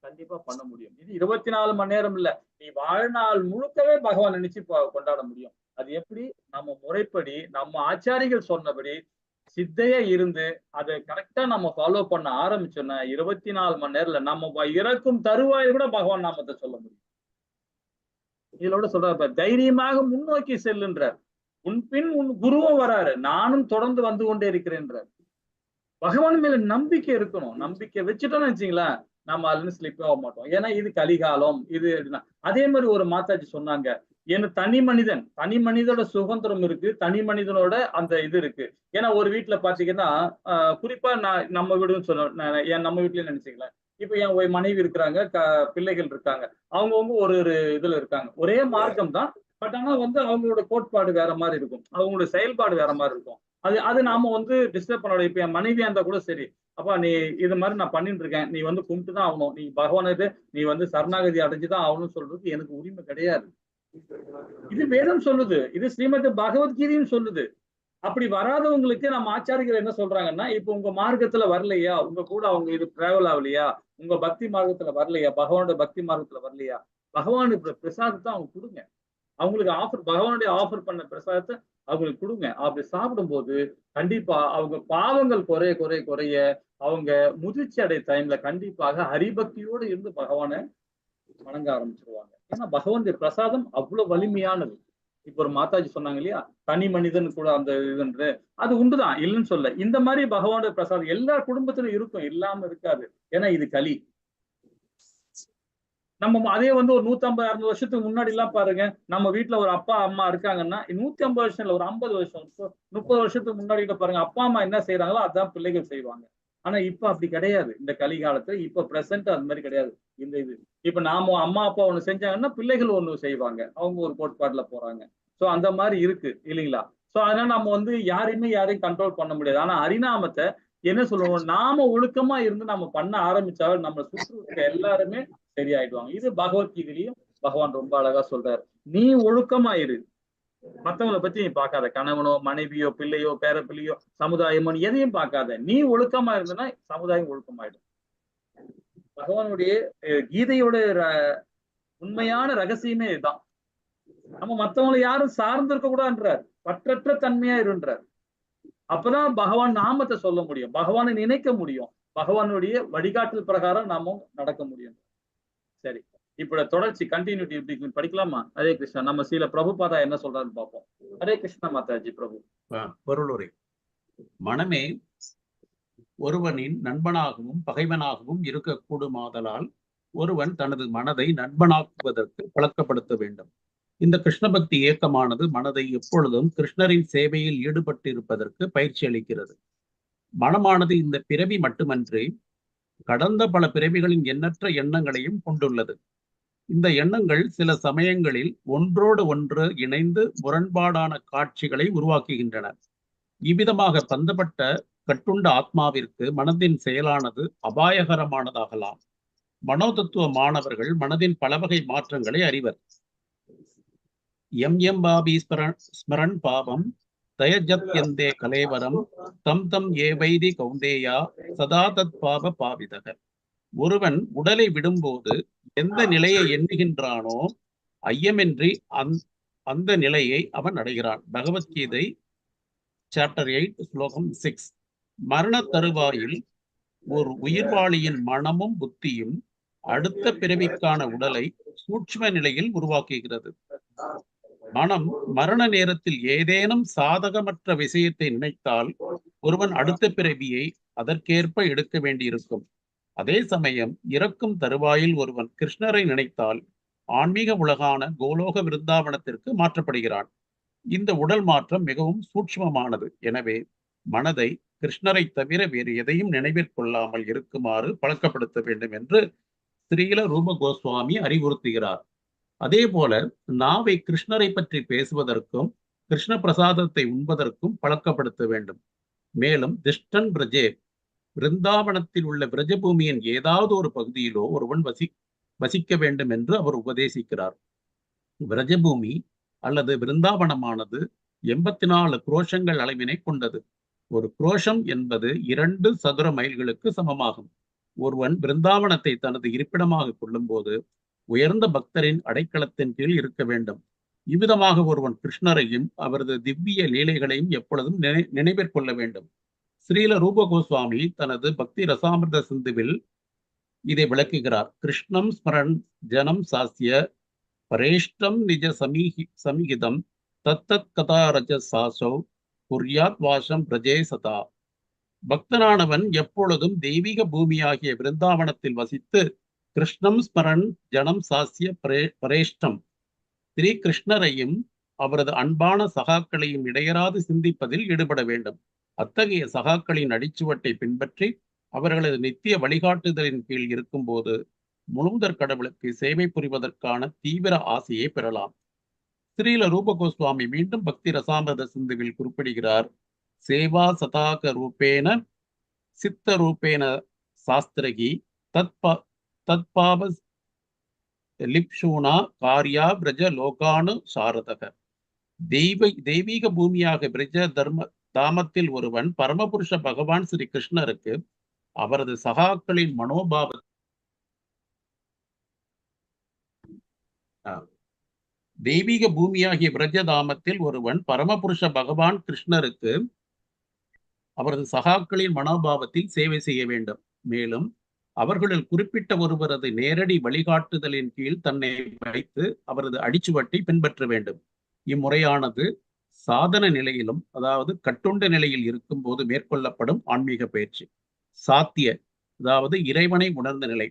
கண்டிப்பா பண்ண முடியும். இது 24 மணி நேரம் இல்ல, நீ வாழ்நாள் முழுக்கவே பகவான் நினைச்சு கொண்டாட முடியும். அது எப்படி? நம்ம முறைப்படி நம்ம ஆச்சாரிகள் சொன்னபடி சித்தையா இருந்து அதை கரெக்டா நம்ம ஃபாலோ பண்ண ஆரம்பிச்சோம்னா 24 மணி நேரம்ல நம்ம இறக்கும் தருவாயில் கூட பகவான் நாமத்தை சொல்ல முடியும். இதோட சொல்ற தைரியமாக முன்னோக்கி செல்லுன்றார். உன் குருவும் வராரு, நானும் தொடர்ந்து வந்து கொண்டே இருக்கிறேன்றார். பகவான் மேல நம்பிக்கை இருக்கணும். நம்பிக்கை வச்சுட்டோம்னு வச்சுங்களேன், நம்ம அதுல ஸ்லிப் ஆக மாட்டோம். ஏன்னா இது கலிகாலம். இது அதே மாதிரி ஒரு மாதாஜி சொன்னாங்க, ஏன்னா தனி மனிதனோட சுதந்திரம் இருக்கு, தனி மனிதனோட அந்த இது இருக்கு. ஏன்னா ஒரு வீட்டுல பாத்தீங்கன்னா குறிப்பா நம்ம வீடுன்னு சொல்ல, நம்ம வீட்லயே நினைச்சுக்கலாம், இப்ப என் மனைவி இருக்கிறாங்க, பிள்ளைகள் இருக்காங்க, அவங்கவுங்க ஒரு இதுல இருக்காங்க, ஒரே மார்க்கம் தான், பட் ஆனா வந்து அவங்களோட கோட்பாடு வேற மாதிரி இருக்கும், அவங்களோட செயல்பாடு வேற மாதிரி இருக்கும். அது நாம வந்து டிஸ்டர்ப் பண்ணோட. இப்ப என் மனைவியா இருந்தா கூட சரி, அப்பா நீ இது மாதிரி நான் பண்ணிட்டு இருக்கேன், நீ வந்து கும்பிட்டுதான் ஆகணும், நீ பகவானுக்கு நீ வந்து சரணாகதி அடைஞ்சுதான் ஆகணும்னு சொல்றதுக்கு எனக்கு உரிமை கிடையாது. இது வேதம் சொல்லுது, இது ஸ்ரீமத் பகவத்கீதையும் சொல்லுது. அப்படி வராதவங்களுக்கு நம்ம ஆச்சாரிகள் என்ன சொல்றாங்கன்னா, இப்ப உங்க மார்க்கத்துல வரலையா, உங்க கூட அவங்க இது டிராவல் ஆகலையா, உங்க பக்தி மார்க்கத்துல வரலையா, பகவானோட பக்தி மார்க்கத்துல வரலையா, பகவானுக்கு பிரசாதத்தை அவங்க கொடுங்க, அவங்களுக்கு ஆஃபர், பகவானுடைய ஆஃபர் பண்ண பிரசாதத்தை அவங்களுக்கு கொடுங்க. அப்படி சாப்பிடும்போது கண்டிப்பா அவங்க பாவங்கள் குறைய குறைய குறைய அவங்க முதிர்ச்சி அடை டைம்ல கண்டிப்பாக ஹரிபக்தியோடு இருந்து பகவானை வணங்க ஆரம்பிச்சிருவாங்க. ஏன்னா பகவானுடைய பிரசாதம் அவ்வளவு வலிமையானது. இப்ப ஒரு மாதாஜி சொன்னாங்க இல்லையா, தனி மனிதன் கூட அந்த இதுன்று, அது உண்டுதான், இல்லைன்னு சொல்ல. இந்த மாதிரி பகவானுடைய பிரசாதம் எல்லா குடும்பத்திலும் இருக்கும், இல்லாம இருக்காது. ஏன்னா இது கலி. நம்ம அதே வந்து ஒரு 150-200 வருஷத்துக்கு முன்னாடி எல்லாம் பாருங்க, நம்ம வீட்டுல ஒரு அப்பா அம்மா இருக்காங்கன்னா 150 வருஷம் இல்ல, ஒரு 50 வருஷம் 30 வருஷத்துக்கு முன்னாடி பாருங்க, அப்பா அம்மா என்ன செய்யறாங்களோ அதான் பிள்ளைகள் செய்வாங்க. ஆனா இப்ப அப்படி கிடையாது. இந்த கலிகாலத்துல இப்ப பிரசன்ட் அது மாதிரி கிடையாது. இந்த இது இப்ப நாம அம்மா அப்பா ஒண்ணு செஞ்சாங்கன்னா பிள்ளைகள் ஒண்ணு செய்வாங்க, அவங்க ஒரு கோட்பாட்டுல போறாங்க. சோ அந்த மாதிரி இருக்கு இல்லைங்களா. சோ அதனால நம்ம வந்து யாரையும் கண்ட்ரோல் பண்ண முடியாது. ஆனா ஹரிநாமத்தை என்ன சொல்லுவோம், நாம ஒழுக்கமா இருந்து நம்ம பண்ண ஆரம்பிச்சாலும் நம்ம சுற்று இருக்க எல்லாருமே சரியாயிடுவாங்க. இது பகவத்கீதையிலையும் பகவான் ரொம்ப அழகா சொல்றாரு. நீ ஒழுக்கமா இரு, மத்தவங்களை பத்தி நீ பார்க்காத, கணவனோ மனைவியோ பிள்ளையோ பேர பிள்ளையோ சமுதாயமோ எதையும் பார்க்காத, நீ ஒழுக்கமா இருந்தனா சமுதாயம் ஒழுக்கமாயிடும். பகவானுடைய கீதையோட உண்மையான ரகசியமே இதுதான். நம்ம மத்தவங்களை யாரும் சார்ந்து இருக்க கூடாதுன்றார், பற்றற்ற தன்மையா இருன்றார். அப்பதான் பகவான் நாமத்தை சொல்ல முடியும், பகவானை நினைக்க முடியும், பகவானுடைய வழிகாட்டல் பிரகாரம் நாம நடக்க முடியும். சரி, இப்ப தொடர்ச்சி கண்டினியூட்டி எப்படி படிக்கலாமா? ஹரே கிருஷ்ணா. நம்ம ஸ்ரீல பிரபுபாதா என்ன சொல்றாருன்னு பார்ப்போம். ஹரே கிருஷ்ணா மாதாஜி. பிரபு பொருளுரை. மனமே ஒருவனின் நண்பனாகவும் பகைவனாகவும் இருக்கக்கூடுமாதலால் ஒருவன் தனது மனதை நண்பனாக்குவதற்கு பழக்கப்படுத்த வேண்டும். இந்த கிருஷ்ண பக்தி இயக்கமானது மனதை எப்பொழுதும் கிருஷ்ணரின் சேவையில் ஈடுபட்டிருப்பதற்கு பயிற்சி அளிக்கிறது. மனமானது இந்த பிறவி மட்டுமன்றி கடந்த பல பிறவிகளின் எண்ணற்ற எண்ணங்களையும் கொண்டுள்ளது. இந்த எண்ணங்கள் சில சமயங்களில் ஒன்றோடு ஒன்று இணைந்து முரண்பாடான காட்சிகளை உருவாக்குகின்றன. இவ்விதமாக பந்தப்பட்ட கட்டுண்ட ஆத்மாவிற்கு மனதின் செயலானது அபாயகரமானதாகலாம். மனோதத்துவ மாணவர்கள் மனதின் பலவகை மாற்றங்களை அறிவர். எம் பாபி ஸ்மரன் பாபம் தயஜத்யந்தே கலேவரம் தம் தம் ஏவைதி கௌந்தேயா சதா தத் பாப பாவிதக. ஒருவன் உடலை விடும்போது எந்த நிலையை எண்ணுகின்றானோ ஐயமின்றி அந்த நிலையை அவன் அடைகிறான். பகவத்கீதை சாப்டர் 8 ஸ்லோகம் 6. மரண தருவாயில் ஒரு உயிர்வாளியின் மனமும் புத்தியும் அடுத்த பிறவிக்கான உடலை சூட்சும நிலையில் உருவாக்குகிறது. மனம் மரண நேரத்தில் ஏதேனும் சாதகமற்ற விஷயத்தை நினைத்தால் ஒருவன் அடுத்த பிறவியை அதற்கேற்ப எடுக்க வேண்டியிருக்கும். அதே சமயம் இறக்கும் தருவாயில் ஒருவன் கிருஷ்ணரை நினைத்தால் ஆன்மீக உலகான கோலோக விருந்தாவனத்திற்கு மாற்றப்படுகிறான். இந்த உடல் மாற்றம் மிகவும் சூட்சுமமானது. எனவே மனதை கிருஷ்ணரை தவிர வேறு எதையும் நினைவிற்கொள்ளாமல் இருக்குமாறு பழக்கப்படுத்த வேண்டும் என்று ஸ்ரீல ரூப கோஸ்வாமி அறிவுறுத்துகிறார். அதே போல நாவை கிருஷ்ணரை பற்றி பேசுவதற்கும் கிருஷ்ண பிரசாதத்தை உண்பதற்கும் பழக்கப்படுத்த வேண்டும். மேலும் திஷ்டன் பிரஜே, விருந்தாவனத்தில் உள்ள பிரஜபூமியின் ஏதாவது ஒரு பகுதியிலோ ஒருவன் வசிக்க வேண்டும் என்று அவர் உபதேசிக்கிறார். பிரஜபூமி அல்லது விருந்தாவனமானது 84 குரோஷங்கள் அளவினை கொண்டது. ஒரு குரோஷம் என்பது 2 சதுர மைல்களுக்கு சமமாகும். ஒருவன் பிருந்தாவனத்தை தனது இருப்பிடமாக கொள்ளும் போது உயர்ந்த பக்தரின் அடைக்கலத்தின் கீழ் இருக்க வேண்டும். இவ்விதமாக ஒருவன் கிருஷ்ணரையும் அவரது திவ்ய லீலைகளையும் எப்பொழுதும் நினைவிற்கொள்ள வேண்டும். ஸ்ரீல ரூப கோஸ்வாமி தனது பக்தி ரசாமிர்த சிந்துவில் இதை விளக்குகிறார். கிருஷ்ணம் ஸ்மரன் ஜனம் சாஸ்ய பரேஷ்டம் நிஜ சமிகிதம் தத்தத் கதா ரஜ சாசௌ குர்யாத் வாசம் பிரஜே சதா. பக்தனானவன் எப்பொழுதும் தெய்வீக பூமியாகிய விருந்தாவனத்தில் வசித்து கிருஷ்ணம் ஸ்மரன் ஜனம் சாஸ்ய பரேஷ்டம், ஸ்ரீ கிருஷ்ணரையும் அவரது அன்பான சகாக்களையும் இடையராது சிந்திப்பதில் ஈடுபட வேண்டும். அத்தகைய சகாக்களின் அடிச்சுவட்டை பின்பற்றி அவர்களது நித்திய வழிகாட்டுதலின் கீழ் இருக்கும்போது முழுமுதற் கடவுளுக்கு சேவை புரிவதற்கான தீவிர ஆசையை பெறலாம். ஸ்ரீல ரூப கோஸ்வாமி மீண்டும் பக்தி ரசாமிர்த சிந்துவில் குறிப்பிடுகிறார். சேவா சதாக ரூபேன சித்த ரூபேன சாஸ்திரகி தத்பாவ லிப்ஷூனா காரியா பிரஜ லோகானு சாரதக. தெய்வீக பூமியாக பிரஜ தாமத்தில் ஒருவன் பரமபுருஷ பகவான் ஸ்ரீ கிருஷ்ணருக்கு அவரது சகாக்களின் மனோபாவ தெய்வீக பூமியாகிய பிரஜதாமத்தில் ஒருவன் பரமபுருஷ பகவான் கிருஷ்ணருக்கு அவரது சகாக்களின் மனோபாவத்தில் சேவை செய்ய வேண்டும். மேலும் அவர்களில் குறிப்பிட்ட ஒருவரது நேரடி வழிகாட்டுதலின் கீழ் தன்னை வைத்து அவரது அடிச்சுவட்டை பின்பற்ற வேண்டும். இம்முறையானது சாதன நிலையிலும், அதாவது கட்டுண்ட நிலையில் இருக்கும் போது மேற்கொள்ளப்படும் ஆன்மீக பயிற்சி. சாத்திய, அதாவது இறைவனை உணர்ந்த நிலை,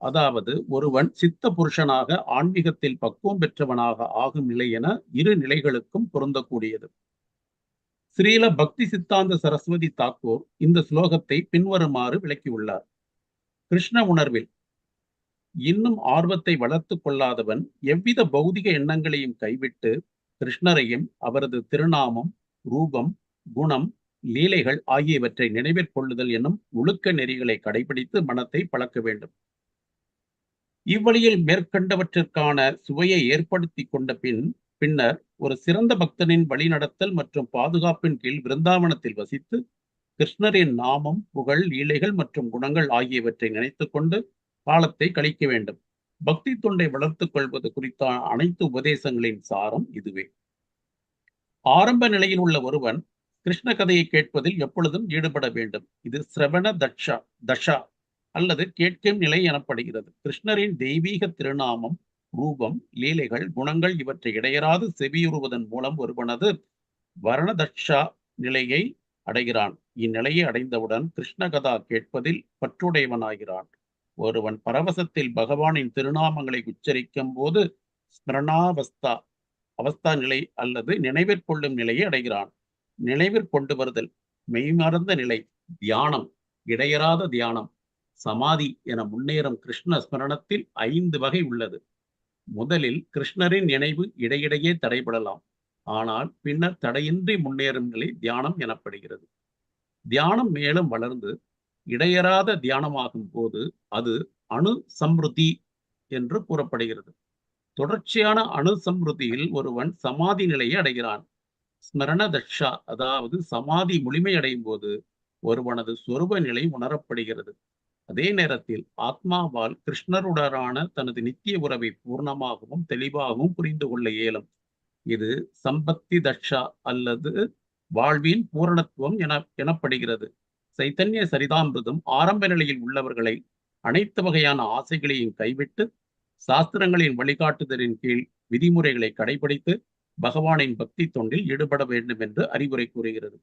அதாவது ஒருவன் சித்த புருஷனாக ஆன்மீகத்தில் பக்குவம் பெற்றவனாக ஆகும் நிலை என இரு நிலைகளுக்கும் பொருந்தக்கூடியது. ஸ்ரீல பக்தி சித்தாந்த சரஸ்வதி தாக்கூர் இந்த ஸ்லோகத்தை பின்வருமாறு விளக்கியுள்ளார். கிருஷ்ண உணர்வில் இன்னும் ஆர்வத்தை வளர்த்து கொள்ளாதவன் எவ்வித பௌதிக எண்ணங்களையும் கைவிட்டு கிருஷ்ணரையும் அவரது திருநாமம், ரூபம், குணம், லீலைகள் ஆகியவற்றை நினைவிற்கொள்ளுதல் என்னும் ஒழுக்க நெறிகளை கடைபிடித்து மனத்தை பழக்க வேண்டும். இவ்வழியில் மேற்கண்டவற்றிற்கான சுவையை ஏற்படுத்தி கொண்ட பின்னர் ஒரு சிறந்த பக்தனின் வழிநடத்தல் மற்றும் பாதுகாப்பின் கீழ் விருந்தாவனத்தில் வசித்து கிருஷ்ணரின் நாமம், புகழ், லீலைகள் மற்றும் குணங்கள் ஆகியவற்றை நினைத்துக் கொண்டு காலத்தை கழிக்க வேண்டும். பக்தி தொண்டை வளர்த்துக் கொள்வது குறித்தான அனைத்து உபதேசங்களின் சாரம் இதுவே. ஆரம்ப நிலையில் உள்ள ஒருவன் கிருஷ்ண கதையை கேட்பதில் எப்பொழுதும் ஈடுபட வேண்டும். இது சிரவண தஷா அல்லது கேட்கும் நிலை எனப்படுகிறது. கிருஷ்ணரின் தெய்வீக திருநாமம், ரூபம், லீலைகள், குணங்கள் இவற்றை இடையராது செவியுறுவதன் மூலம் ஒருவனது வர்ணதக்ஷா நிலையை அடைகிறான். இந்நிலையை அடைந்தவுடன் கிருஷ்ண கதா கேட்பதில் பற்றுடையவனாகிறான். ஒருவன் பரவசத்தில் பகவானின் திருநாமங்களை உச்சரிக்கும் போது அவஸ்தா நிலை அல்லது நினைவிற்கொள்ளும் நிலையை அடைகிறான். நினைவிற்கொண்டு வருதல், மெய்மறந்த நிலை, தியானம், இடையராத தியானம், சமாதி என முன்னேறும் கிருஷ்ண ஸ்மரணத்தில் 5 வகை உள்ளது. முதலில் கிருஷ்ணரின் நினைவு இடையிடையே தடைபடலாம். ஆனால் பின்னர் தடையின்றி முன்னேறும் நிலை தியானம் எனப்படுகிறது. தியானம் மேலும் வளர்ந்து இடையறாத தியானமாகும் போது அது அணு சம்ருதி என்று கூறப்படுகிறது. தொடர்ச்சியான அணுசம்ருதியில் ஒருவன் சமாதி நிலையை அடைகிறான். ஸ்மரண தக்ஷா, அதாவது சமாதி முழுமையடையும் போது ஒருவனது சொருப நிலை உணரப்படுகிறது. அதே நேரத்தில் ஆத்மாவால் கிருஷ்ணருடனான தனது நித்திய உறவை பூர்ணமாகவும் தெளிவாகவும் புரிந்து கொள்ள இயலும். இது சம்பத்தி தக்ஷா அல்லது வாழ்வின் பூரணத்துவம் எனப்படுகிறது. சைத்தன்ய சரிதாமிருதம் ஆரம்ப நிலையில் உள்ளவர்களை அனைத்து வகையான ஆசைகளையும் கைவிட்டு சாஸ்திரங்களின் வழிகாட்டுதலின் கீழ் விதிமுறைகளை கடைபிடித்து பகவானின் பக்தி தொண்டில் ஈடுபட வேண்டும் என்று அறிவுரை கூறுகிறது.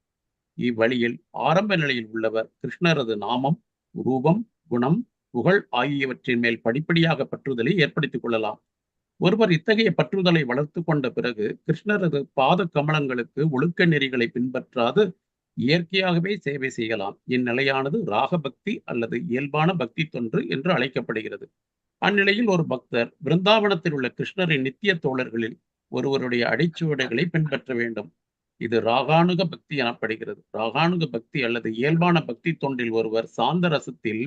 இவ்வழியில் ஆரம்ப நிலையில் உள்ளவர் கிருஷ்ணரது நாமம், ரூபம், குணம், புகழ் ஆகியவற்றின் மேல் படிப்படியாக பற்றுதலை ஏற்படுத்திக் கொள்ளலாம். ஒருவர் இத்தகைய பற்றுதலை வளர்த்து கொண்ட பிறகு கிருஷ்ணரது பாத கமலங்களுக்கு ஒழுக்க நெறிகளை பின்பற்றாது இயற்கையாகவே சேவை செய்யலாம். இந்நிலையானது ராகபக்தி அல்லது இயல்பான பக்தி தொன்று என்று அழைக்கப்படுகிறது. அந்நிலையில் ஒரு பக்தர் பிருந்தாவனத்தில் உள்ள கிருஷ்ணரின் நித்திய தோழர்களில் ஒருவருடைய அடிச்சுவடைகளை பின்பற்ற வேண்டும். இது ராகானுக பக்தி எனப்படுகிறது. ராகானுக பக்தி அல்லது இயல்பான பக்தி தொண்டில் ஒருவர் சாந்த ரசத்தில்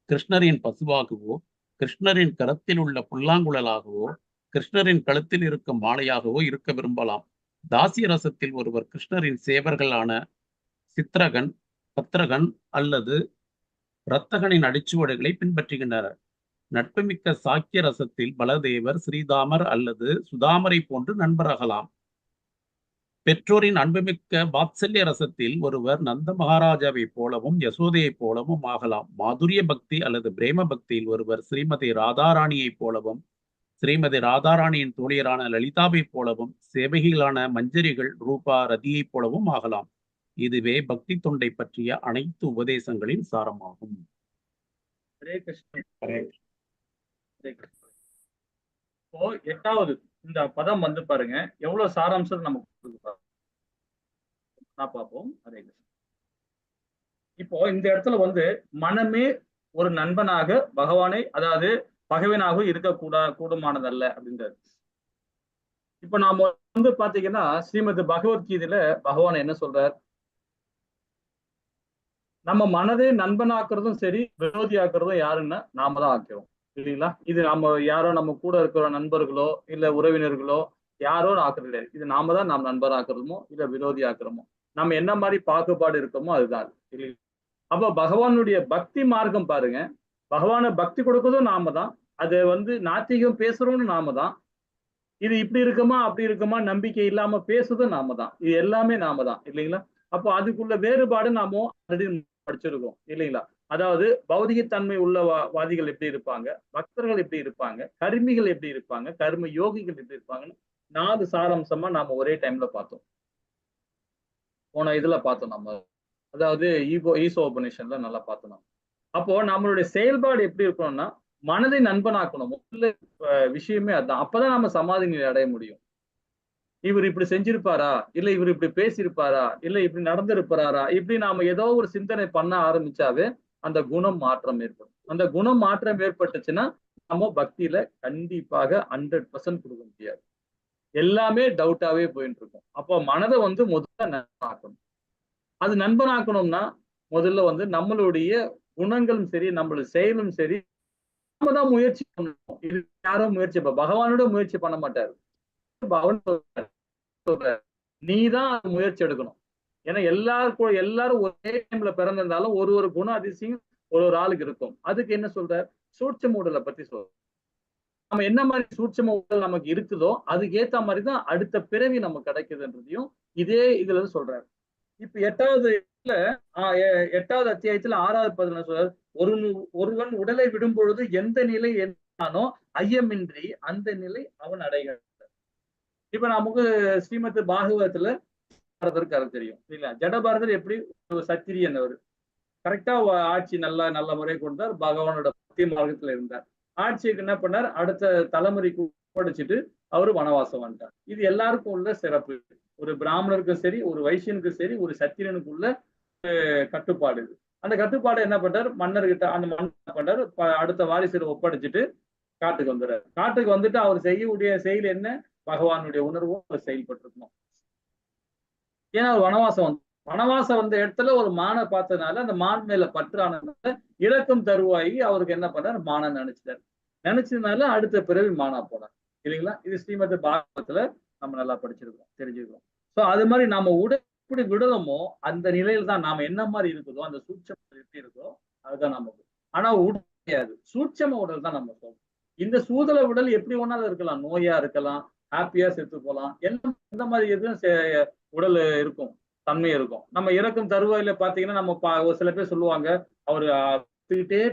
கிருஷ்ணரின் பசுவாகவோ, கிருஷ்ணரின் கரத்தில் உள்ள புல்லாங்குழலாகவோ, கிருஷ்ணரின் கழுத்தில் இருக்கும் மாலையாகவோ இருக்க விரும்பலாம். தாசிய ரசத்தில் ஒருவர் கிருஷ்ணரின் சேவர்களான சித்ரகன், பத்ரகன் அல்லது ரத்தகனின் அடிச்சுவடுகளை பின்பற்றுகின்றனர். நட்புமிக்க சாக்கிய ரசத்தில் பலதேவர், ஸ்ரீதாமர் அல்லது சுதாமரை போன்று நண்பராகலாம். பெற்றோரின் அன்புமிக்க வாத்சல்ய ரசத்தில் ஒருவர் நந்த மகாராஜாவை போலவும் யசோதையை போலவும் ஆகலாம். மாதுரிய பக்தி அல்லது பிரேம பக்தியில் ஒருவர் ஸ்ரீமதி ராதாராணியை போலவும், ஸ்ரீமதி ராதாராணியின் தோழியரான லலிதாவை போலவும், சேவகிகளான மஞ்சரிகள், ரூபா, ரதியை போலவும் ஆகலாம். இதுவே பக்தி தொண்டை பற்றிய அனைத்து உபதேசங்களின் சாரமாகும். ஹரே கிருஷ்ணா. இப்போ 8வது இந்த பதம் வந்து பாருங்க எவ்வளவு சாராம்சம் நமக்கு பார்ப்போம். ஹரே கிருஷ்ணா. இப்போ இந்த இடத்துல வந்து மனமே ஒரு நண்பனாக பகவானை, அதாவது பகைவனாக கூடுமானதல்ல அப்படின்றது. இப்ப நாம வந்து பாத்தீங்கன்னா ஸ்ரீமத் பகவத்கீதையில பகவான் என்ன சொல்றார்? நம்ம மனதை நண்பனாக்குறதும் சரி, விரோதியாக்குறதும் யாருன்னா நாம தான் ஆக்கிறோம், இல்லைங்களா? இது நம்ம யாரோ நம்ம கூட இருக்கிற நண்பர்களோ இல்ல உறவினர்களோ யாரோ ஆக்குறது கிடையாது. இது நாம தான் நாம் நண்பராக்குறோமோ இல்ல விரோதி ஆக்குறோமோ, நம்ம என்ன மாதிரி பாகுபாடு இருக்கோமோ அதுதான், இல்லைங்களா? அப்ப பகவானுடைய பக்தி மார்க்கம் பாருங்க, பகவானை பக்தி கொடுக்கறதும் நாம தான், அது வந்து நாத்திகம் பேசுறோம்னு நாம தான், இது இப்படி இருக்குமா அப்படி இருக்குமா நம்பிக்கை இல்லாம பேசுறதும் நாம தான், இது எல்லாமே நாம தான், இல்லைங்களா? அப்போ அதுக்குள்ள வேறுபாடு நாம ஆல்ரெடி படிச்சிருக்கோம், இல்லைங்களா? அதாவது பௌதிகத்தன்மை உள்ள வாதிகள் எப்படி இருப்பாங்க, பக்தர்கள் எப்படி இருப்பாங்க, கர்மிகள் எப்படி இருப்பாங்க, கர்ம யோகிகள் எப்படி இருப்பாங்கன்னு 4 சாராம்சமா நாம ஒரே டைம்ல பார்த்தோம். போன இதுல பார்த்தோம் நம்ம, அதாவது ஈசோபனிஷன்ல நல்லா பார்த்தோம் நம்ம. அப்போ நம்மளுடைய செயல்பாடு எப்படி இருக்கணும்னா மனதை நண்பனாக்கணும். முதல்ல விஷயமே அதுதான். அப்பதான் நம்ம சமாதி நிலை அடைய முடியும். இவர் இப்படி செஞ்சிருப்பாரா, இல்ல இவர் இப்படி பேசியிருப்பாரா, இல்ல இப்படி நடந்திருப்பாரா, இப்படி நாம ஏதோ ஒரு சிந்தனை பண்ண ஆரம்பிச்சாவே அந்த குணம் மாற்றம் ஏற்படும். அந்த குணம் மாற்றம் ஏற்பட்டுச்சுன்னா நம்ம பக்தியில கண்டிப்பாக 100% கொடுக்க முடியாது. எல்லாமே டவுட்டாவே போயிட்டு இருக்கும். அப்போ மனதை வந்து முதல்ல நண்பனாக்கணும். அது நண்பனாக்கணும்னா முதல்ல வந்து நம்மளுடைய குணங்களும் சரி, நம்மளுடைய செயலும் சரி, நாம தான் முயற்சி பண்ணணும். இது யாரும் முயற்சி பகவானோட முயற்சி பண்ண மாட்டாரு. நீதான் முயற்சி எடுக்கணும். ஏன்னா எல்லாரும் ஒரே டைம்ல பிறந்திருந்தாலும் ஒரு குண அதிசயம் ஒரு ஆளுக்கு இருக்கும். அதுக்கு என்ன சொல்ற, சூட்சம உடலை பத்தி சொல்ற. நம்ம என்ன மாதிரி சூட்சம உடல் நமக்கு இருக்குதோ அதுக்கு ஏத்த மாதிரிதான் அடுத்த பிறவி நமக்கு கிடைக்குதுன்றதையும் இதே இதுல சொல்றாரு. இப்ப 8வது அத்தியாயத்துல 6வது பதில் சொல்றாரு, ஒருவன் உடலை விடும் பொழுது எந்த நிலை என்னானோ ஐயமின்றி அந்த நிலை அவன் அடைகிறான். இப்ப நமக்கு ஸ்ரீமத் பாகவதத்துல பரதருக்கு தெரியும், இல்லைங்களா? ஜடபாரதர் எப்படி சத்திரியன், அவரு கரெக்டா ஆட்சி நல்ல முறை கொண்டார், பகவானோட பக்தி மார்க்கத்துல இருந்தார். ஆட்சிக்கு என்ன பண்ணார், அடுத்த தலைமுறைக்கு படிச்சுட்டு அவரு வனவாசம் வந்துட்டார். இது எல்லாருக்கும் உள்ள சிறப்பு. ஒரு பிராமணருக்கும் சரி, ஒரு வைசியனுக்கும் சரி, ஒரு சத்திரியனுக்குள்ள கட்டுப்பாடு. அந்த கட்டுப்பாடு என்ன பண்றாரு, மன்னர்கிட்ட அந்த மன்னர் பண்றாரு, அடுத்த வாரிசு ஒப்படைச்சிட்டு காட்டுக்கு வந்துடுறாரு. காட்டுக்கு வந்துட்டு அவர் செய்யக்கூடிய செயல் என்ன, பகவானுடைய உணர்வும் அவர் செயல்பட்டிருக்கணும். ஏன்னா அவர் வனவாசம் வந்த இடத்துல ஒரு மானை பார்த்ததுனால அந்த மான் மேல பற்றானதுனால இறக்கும் தருவாயி அவருக்கு என்ன பண்றாரு, மானை நினைச்சிட்டாரு. நினைச்சதுனால அடுத்த பிறவி மானா போனார் இல்லைங்களா? இது ஸ்ரீமத் பாகவத்துல நம்ம நல்லா படிச்சிருக்கோம், தெரிஞ்சுக்கிறோம். சோ அது மாதிரி நாம எப்படி விடலமோ அந்த நிலையில தான் நாம என்ன மாதிரி இருக்குதோ, அந்த சூட்சம் எப்படி இருக்கோ அதுதான் நம்ம. ஆனா உடல் கிடையாது, சூட்சம உடல் தான் நம்ம சொல்றோம். இந்த சூதல உடல் எப்படி ஒன்னாலும் இருக்கலாம், நோயா இருக்கலாம், ஹாப்பியா செத்து போலாம், எல்லாம் இந்த மாதிரி எதுவும் உடல் இருக்கும், தன்மை இருக்கும். நம்ம இறக்கும் தருவாயில பாத்தீங்கன்னா நம்ம ஒரு சில பேர் சொல்லுவாங்க அவரு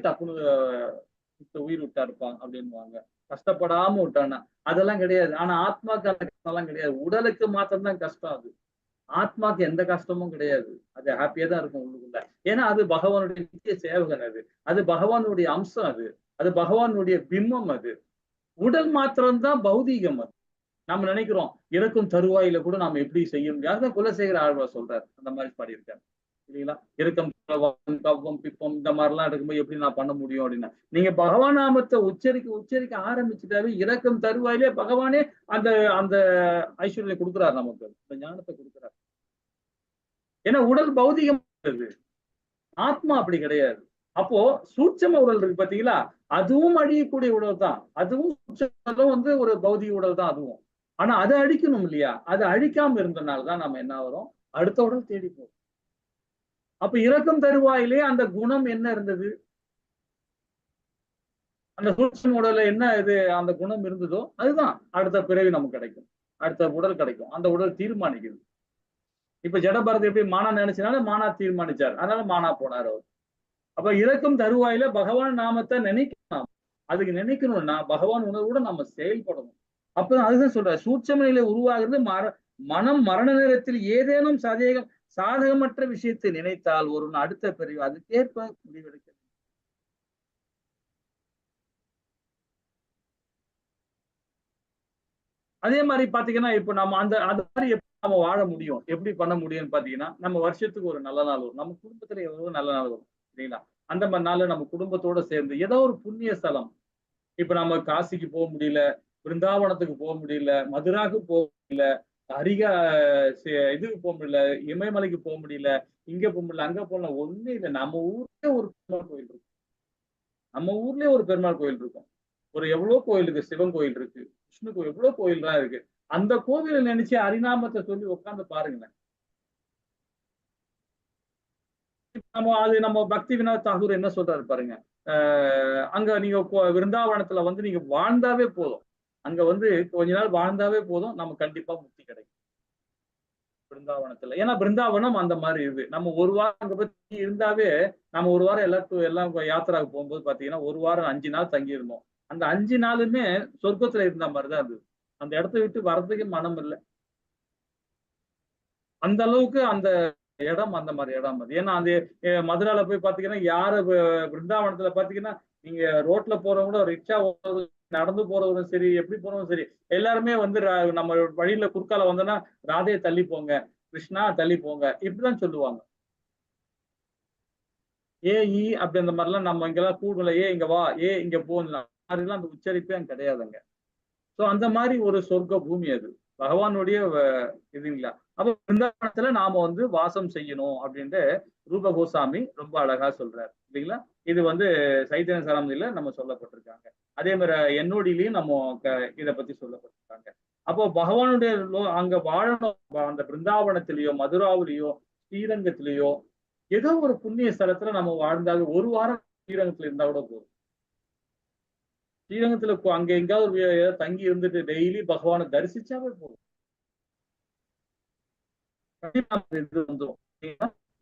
டப்புன்னு உயிர் விட்டா இருப்பான் அப்படின்னுவாங்க, கஷ்டப்படாம விட்டான்னா. அதெல்லாம் கிடையாது. ஆனா ஆத்மாக்கு அந்த கஷ்டம் கிடையாது, உடலுக்கு மாத்திரம் தான் கஷ்டம். அது ஆத்மாக்கு எந்த கஷ்டமும் கிடையாது, அது ஹாப்பியா தான் இருக்கும் உள்ளுக்குள்ள. ஏன்னா அது பகவானுடைய நித்திய சேவகன், அது பகவானுடைய அம்சம், அது பகவானுடைய பிம்பம். அது உடல் மாத்திரம்தான் பௌதீகம். அது நம்ம நினைக்கிறோம் இறக்கும் தருவாயில கூட நாம எப்படி செய்ய முடியாது. குலசேகர ஆழ்வார் சொல்றாரு, அந்த மாதிரி பாடியிருக்காரு இல்லைங்களா? இறக்கம் கவ்வம் பிப்பம் இந்த மாதிரிலாம் இருக்கும்போது எப்படி நான் பண்ண முடியும் அப்படின்னா, நீங்க பகவான் நாமத்தை உச்சரிக்க ஆரம்பிச்சுட்டாவே இறக்கம் தருவாயிலே பகவானே அந்த அந்த ஐஸ்வர்யத்தை கொடுக்குறாரு, நமக்கு அந்த ஞானத்தை கொடுக்குறாரு. ஏன்னா உடல் பௌதிகம், ஆத்மா அப்படி கிடையாது. அப்போ சூட்சம உடல் இருக்கு பாத்தீங்களா, அதுவும் அழியக்கூடிய உடல் தான், அதுவும் ஒரு பௌதிக உடல் தான் அதுவும். ஆனா அதை அழிக்கணும் இல்லையா? அதை அழிக்காம இருந்தனால்தான் நம்ம என்ன வரோம், அடுத்த உடல் தேடி போறோம். அப்ப இறக்கும் தருவாயிலே அந்த குணம் என்ன இருந்தது, அந்த சூட்சம உடல்ல என்ன அந்த குணம் இருந்ததோ அதுதான் அடுத்த பிறவி நமக்கு கிடைக்கும், அடுத்த உடல் கிடைக்கும். அந்த உடல் தீர்மானிக்குது. இப்ப ஜடபரத் எப்படி மானா நினைச்சனால மானா தீர்மானிச்சார், அதனால மானா போனார் அவர். அப்ப இறக்கும் தருவாயில பகவான் நாமத்தை நினைக்கணும். அதுக்கு நினைக்கணும்னா பகவான் உணர்வோட நம்ம செயல்படணும். அப்பதான் அதுதான் சொல்ற, சூட்சம நிலை உருவாகிறது மனம் மரண நேரத்தில் ஏதேனும் சாதகமற்ற விஷயத்தை நினைத்தால் ஒரு அடுத்த பிரிவு அதுக்கேற்ப முடிவெடுக்க. அதே மாதிரி பாத்தீங்கன்னா இப்ப நம்ம அந்த மாதிரி எப்படி நம்ம வாழ முடியும், எப்படி பண்ண முடியும்னு பாத்தீங்கன்னா, நம்ம வருஷத்துக்கு ஒரு நல்ல நாள் வரும், நம்ம குடும்பத்துல எவ்வளவு நல்ல நாள் வரும் இல்லைங்களா? அந்த மாதிரி நாள்ல நம்ம குடும்பத்தோட சேர்ந்து ஏதோ ஒரு புண்ணிய ஸ்தலம், இப்ப நம்ம காசிக்கு போக முடியல, பிருந்தாவனத்துக்கு போக முடியல, மதுராவுக்கு போக முடியல, இதுக்கு போக முடியல, இமயமலைக்கு போக முடியல, இங்க போக முடியல, அங்க போகலாம், ஒண்ணு இல்லை. நம்ம ஊர்லயே ஒரு பெருமாள் கோயில் இருக்கும், நம்ம ஊர்லயே ஒரு பெருமாள் கோயில் இருக்கும். ஒரு எவ்வளவு கோயில் இருக்கு, சிவன் கோயில் இருக்கு, விஷ்ணு கோயில், எவ்வளவு கோயில் தான் இருக்கு. அந்த கோவிலை நினைச்சு ஹரிநாமத்தை சொல்லி உட்கார்ந்து பாருங்களேன். நம்ம பக்தி வினோத் தாகூர் என்ன சொல்றாரு பாருங்க, அங்க நீங்க விருந்தாவனத்துல நீங்க வாழ்ந்தாவே போதும், அங்க கொஞ்ச நாள் வாழ்ந்தாவே போதும், நம்ம கண்டிப்பா முக்தி கிடைக்கும் பிருந்தாவனத்துல. ஏன்னா பிருந்தாவனம் அந்த மாதிரி இருக்கு. நம்ம ஒரு வாரம் அங்க பத்தி இருந்தாவே, நம்ம ஒரு வாரம் எல்லாம் யாத்திராவுக்கு போகும்போது பாத்தீங்கன்னா ஒரு வாரம் 5 நாள் தங்கி இருந்தோம். அந்த 5 நாளுமே சொர்க்கத்துல இருந்த மாதிரிதான் இருந்தது. அந்த இடத்த விட்டு வர்றதுக்கு மனம் இல்லை, அந்த அளவுக்கு அந்த இடம் அந்த மாதிரி இடம் அது. ஏன்னா அந்த மதுரால போய் பாத்தீங்கன்னா யாரு பிருந்தாவனத்துல பாத்தீங்கன்னா நீங்க ரோட்ல போறவங்க கூட, ரிக்ஷா நடந்து போறவரும் சரி, எப்படி போறவரும் சரி, எல்லாருமே நம்ம வழியில குறுக்கால வந்தோம்னா ராதையை தள்ளி போங்க, கிருஷ்ணா தள்ளி போங்க, இப்படிதான் சொல்லுவாங்க. அப்படி அந்த மாதிரிலாம் நம்ம இங்கெல்லாம் கூடல, இங்க வா, இங்க போகலாம், மாதிரிலாம் அந்த உச்சரிப்பே அங்க கிடையாதுங்க. சோ அந்த மாதிரி ஒரு சொர்க்க பூமி அது, பகவானுடைய இதுங்களா. அப்ப பிருந்தாவனத்துல நாம வாசம் செய்யணும் அப்படின்ட்டு ரூப கோசாமி ரொம்ப அழகா சொல்றாரு இல்லைங்களா? இது சைத்தன்ய சரமதியில நம்ம சொல்லப்பட்டிருக்காங்க. அதே மாதிரி என்னோடிலையும் நம்ம இதை பத்தி சொல்லப்பட்டிருக்காங்க. அப்போ பகவானுடைய அங்க வாழணும், அந்த பிருந்தாவனத்திலேயோ மதுராவிலேயோ ஸ்ரீரங்கத்திலேயோ ஏதோ ஒரு புண்ணிய ஸ்தலத்துல நம்ம வாழ்ந்தாங்க, ஒரு வாரம் ஸ்ரீரங்கத்துல இருந்தா கூட போதும். ஸ்ரீரங்கத்துல அங்க எங்காவது தங்கி இருந்துட்டு டெய்லி பகவானை தரிசிச்சாவே போதும்.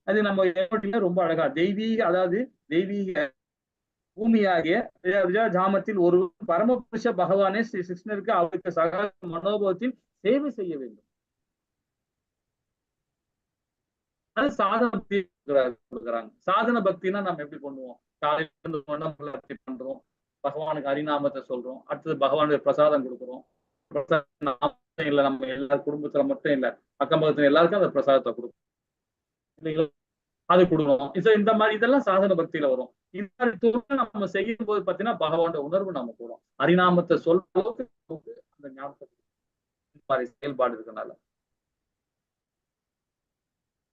அது நம்ம ரொம்ப அழகா தெய்வீக, அதாவது தெய்வீக பூமியாகிய ஜாமத்தில் ஒரு பரமபுருஷ பகவானே ஸ்ரீ கிருஷ்ணருக்கு அவருக்கு சக மனோபவத்தில் சேவை செய்ய வேண்டும். அது சாதன பக்தி கொடுக்குறாங்க. சாதன பக்தினா நம்ம எப்படி பண்ணுவோம், காலையில பண்றோம், பகவானுக்கு ஹரிநாமத்தை சொல்றோம், அடுத்தது பகவானுடைய பிரசாதம் கொடுக்குறோம். இல்ல நம்ம எல்லாரும் குடும்பத்துல மட்டும் இல்ல, அக்கம் பக்கத்துல எல்லாருக்கும் அந்த பிரசாதத்தை கொடுக்கும், அது கொடுக்கணும். இந்த மாதிரி இதெல்லாம் சாதன பக்தியில வரும். இந்த மாதிரி தொழில் நம்ம செய்யும் போது பாத்தீங்கன்னா பகவானோட உணர்வு நம்ம போறோம், ஹரிநாமத்தை சொல்ற அளவுக்கு அந்த ஞாபகத்தை இந்த மாதிரி செயல்பாடு இருக்கனால.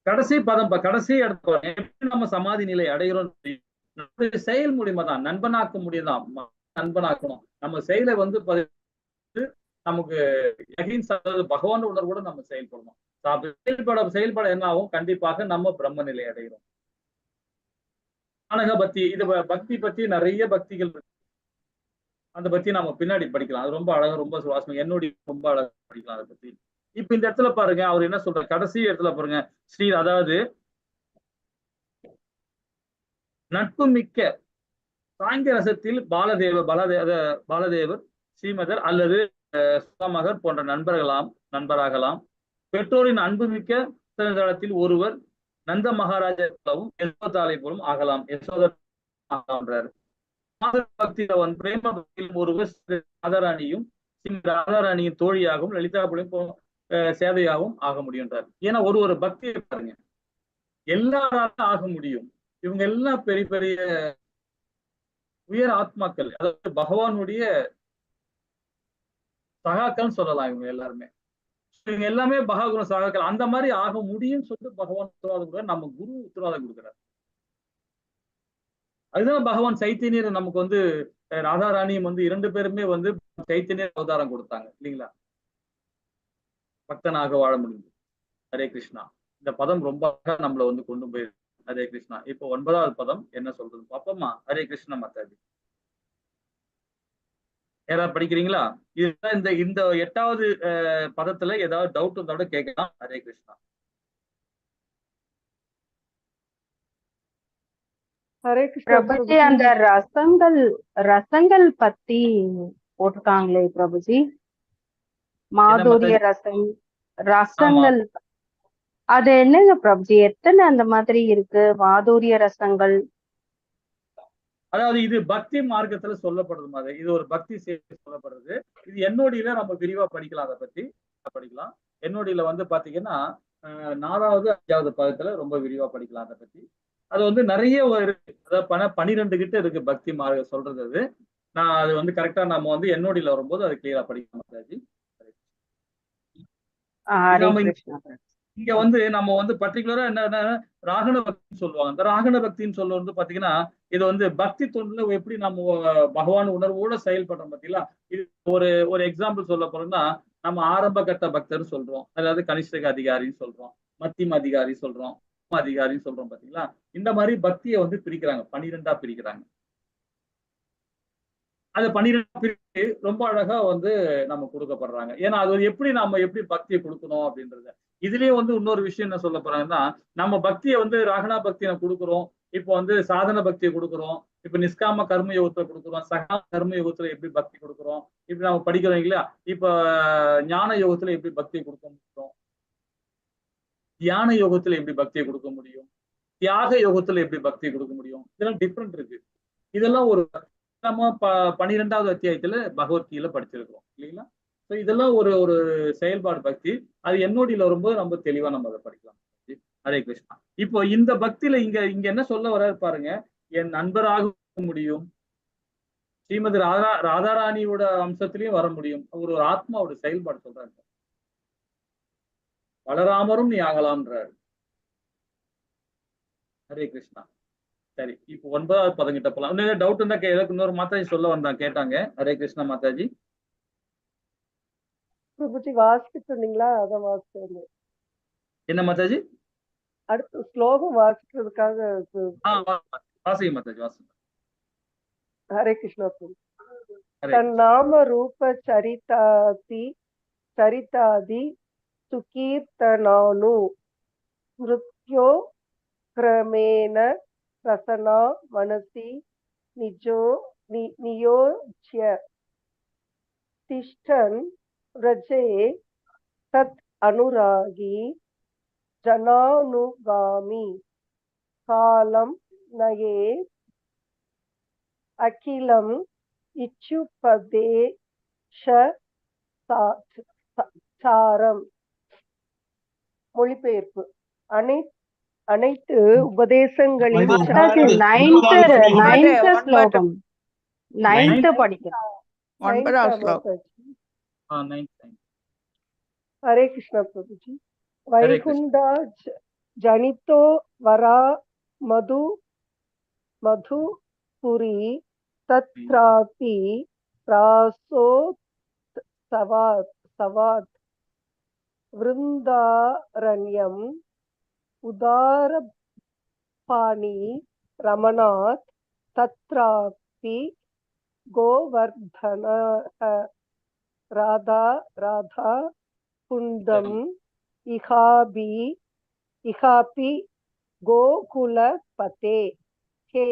கடைசி பதம், கடைசி இடத்துல எப்படி நம்ம சமாதி நிலை அடைகிறோம், செயல் மூலியமா தான், நண்பனாக்க முடியுதான். நண்பனாக்கணும். நம்ம செயலை வந்து நமக்கு பகவான் உணர்வோட நம்ம செயல்படணும். செயல்பட என்ன ஆகும்? கண்டிப்பாக நம்ம பிரம்ம நிலை அடைகிறோம். ஞானக பக்தி, இது பக்தி பத்தி நிறைய பக்திகள் இருக்கு. அதை பத்தி நம்ம பின்னாடி படிக்கலாம். அது ரொம்ப அழகா, ரொம்ப சுவாசம், என்னுடைய ரொம்ப அழகா படிக்கலாம் அதை பத்தி. இப்ப இந்த இடத்துல பாருங்க, அவர் என்ன சொல்றாரு கடைசி இடத்துல பாருங்க, அதாவது நட்பு மிக்க சாங்கிய ரசத்தில் பாலதேவர் ஸ்ரீமதர் அல்லது சுதாமகர் போன்ற நண்பராகலாம். பெற்றோரின் அன்புமிக்க தளத்தில் ஒருவர் நந்த மகாராஜா போலவும் யசோதாலை போலும் ஆகலாம். யசோதரான்றாரு. பக்தியில் பிரேம பக்தியில் ஒருவர் ராதாராணியும் ராதாராணியின் தோழியாகவும் லலிதா போலும் சேவையாகவும் ஆக முடியும்ன்றார். ஏன்னா ஒரு பக்தி பாருங்க, எல்லாராலும் ஆக முடியும். இவங்க எல்லாம் பெரிய பெரிய உயர் ஆத்மாக்கள், அதாவது பகவானுடைய சகாக்கள் சொல்லலாம். இவங்க எல்லாருமே பகவான சகாக்கள். அந்த மாதிரி ஆக முடியும்னு சொல்லிட்டு பகவான் உத்தரவாதம் கொடுக்குறாரு, நம்ம குரு உத்தரவாதம் கொடுக்குறாரு. அதுதான் பகவான் சைத்தன்யர் நமக்கு வந்து ராதாராணியும் வந்து 2 பேருமே வந்து சைத்தன்யர் அவதாரம் கொடுத்தாங்க இல்லைங்களா? பக்தனாக வாழ முடியும். ஹரே கிருஷ்ணா. இந்த பதம் ரொம்ப நம்மளை வந்து கொண்டு போயிருக்கு. ஹரே கிருஷ்ணா. இப்போ 9வது பதம் என்ன சொல்றது பாப்போமா? ஹரே கிருஷ்ணா மாதாஜி. யாராவது படிக்கிறீங்களா? இதுதான் இந்த 8வது பதத்துல ஏதாவது டவுட் இருந்தா கூட கேட்கலாம். ஹரே கிருஷ்ணா. ஹரே கிருஷ்ணா பிரபுஜி, அந்த ரசங்கள் பத்தி போட்டிருக்காங்களே பிரபுஜி, மாதுரிய ரசங்கள், அது என்னங்க பிரபுஜி? எத்தனை அந்த மாதிரி இருக்கு மாதுரிய ரசங்கள்? அதாவது இது பக்தி மார்க்கத்துல சொல்லப்படுறது மாதிரி, இது ஒரு பக்தி சேவை சொல்லப்படுறது. இது என்னோடியில நம்ம விரிவா படிக்கலாம். அதை பத்தி படிக்கலாம். என்னோடியில வந்து பாத்தீங்கன்னா 4வது 5வது பதத்துல ரொம்ப விரிவா படிக்கலாம் அதை பத்தி. அது வந்து நிறைய இருக்கு. அதாவது 12 கிட்ட இருக்கு பக்தி மார்க்க சொல்றது. அது நான் அது வந்து கரெக்டா நம்ம வந்து என்னோடியில வரும்போது அது கிளியரா படிக்கலாம் மாதாஜி. இங்க வந்து நம்ம வந்து பர்டிகுலரா என்ன ராகண பக்தின்னு சொல்லுவாங்க. இந்த ராகண பக்தின்னு சொல்ல வந்து பாத்தீங்கன்னா, இது வந்து பக்தி தொண்டுல எப்படி நம்ம பகவான் உணர்வோட செயல்படுறோம் பாத்தீங்களா? இது ஒரு எக்ஸாம்பிள் சொல்ல போறோம்னா, நம்ம ஆரம்ப கட்ட பக்தர் சொல்றோம், அதாவது கனிஷ்டக அதிகாரின்னு சொல்றோம், மத்தியம அதிகாரி சொல்றோம், அதிகாரின்னு சொல்றோம் பாத்தீங்களா? இந்த மாதிரி பக்தியை வந்து பிரிக்கிறாங்க, 12ஆ பிரிக்கிறாங்க. அது 12 பிரித்து ரொம்ப அழகா வந்து நம்ம கொடுக்கப்படுறாங்க. ஏன்னா அது எப்படி நம்ம எப்படி பக்தியை கொடுக்கணும் அப்படின்றது. இதுலயே வந்து இன்னொரு விஷயம் என்ன சொல்ல போறாங்கன்னா, நம்ம பக்தியை வந்து ராகணா பக்தியை கொடுக்குறோம், இப்போ வந்து சாதன பக்தியை கொடுக்குறோம், இப்ப நிஷ்காம கர்ம யோகத்துல கொடுக்குறோம், சகாம கர்ம யோகத்துல எப்படி பக்தி கொடுக்குறோம், இப்படி நம்ம படிக்கிறோம் இல்லையா? இப்ப ஞான யோகத்துல எப்படி பக்தியை கொடுக்க முடியும், தியான யோகத்துல எப்படி பக்தியை கொடுக்க முடியும், தியாக யோகத்துல எப்படி பக்தியை கொடுக்க முடியும், இதெல்லாம் டிஃப்ரெண்ட் இருக்கு. இதெல்லாம் ஒரு நம்ம 12வது அத்தியாயத்துல பகவத்கீதையில படிச்சிருக்கிறோம் இல்லைங்களா? இதெல்லாம் ஒரு செயல்பாடு பக்தி. அது என்னோடியில வரும்போது நம்ம தெளிவா நம்ம அதை படிக்கலாம். ஹரே கிருஷ்ணா. இப்போ இந்த பக்தியில இங்க என்ன சொல்ல வர பாருங்க, என் நண்பராக முடியும், ஸ்ரீமதி ராதாராணியோட அம்சத்திலையும் வர முடியும். ஒரு ஆத்மாவோட செயல்பாடு சொல்றாரு. பலராமரும் நீ ஆகலாம்ன்றாரு. ஹரே கிருஷ்ணா. சரி, இப்போ 9வது பதம் கிட்ட போலாம். இன்னும் டவுட் இருந்தா இன்னொரு மாதாஜி சொல்ல வந்தாங்க, கேட்டாங்க. ஹரே கிருஷ்ணா மாதாஜி. பிரபுஜி வாசிச்சுட்டு இருந்தீங்களா? அதான் வாசிச்சு. என்ன மாதாஜி? அடுத்த ஸ்லோகம் வாசிக்கிறதுக்காக. வாசிங்க மாதாஜி, வாசிங்க. ஹரே கிருஷ்ணா. தன் நாம ரூப சரிதாதி சுகீர்த்தனானு மிருத்யோ கிரமேண ரசனா மனசி நியோஜ்ய திஷ்டன் ரஜே தத் அனுராகி ஜனானுகாமி காலம் நயே அகிலம் இச்சுபதேஷ சாரம். மொழிபெயர்ப்பு. அனைத்து உபதேசங்களின் ஹரே கிருஷ்ணா பிரபுஜி. வைகுண்டா ஜனிதோ வரா மதுபுரி तत्रापि प्रासोत्सवात् वृन्दारण्यम् उदारपाणि रमणात् तत्रापि गोवर्धनः राधा कुन्दम् इहापि गोकुलपते हे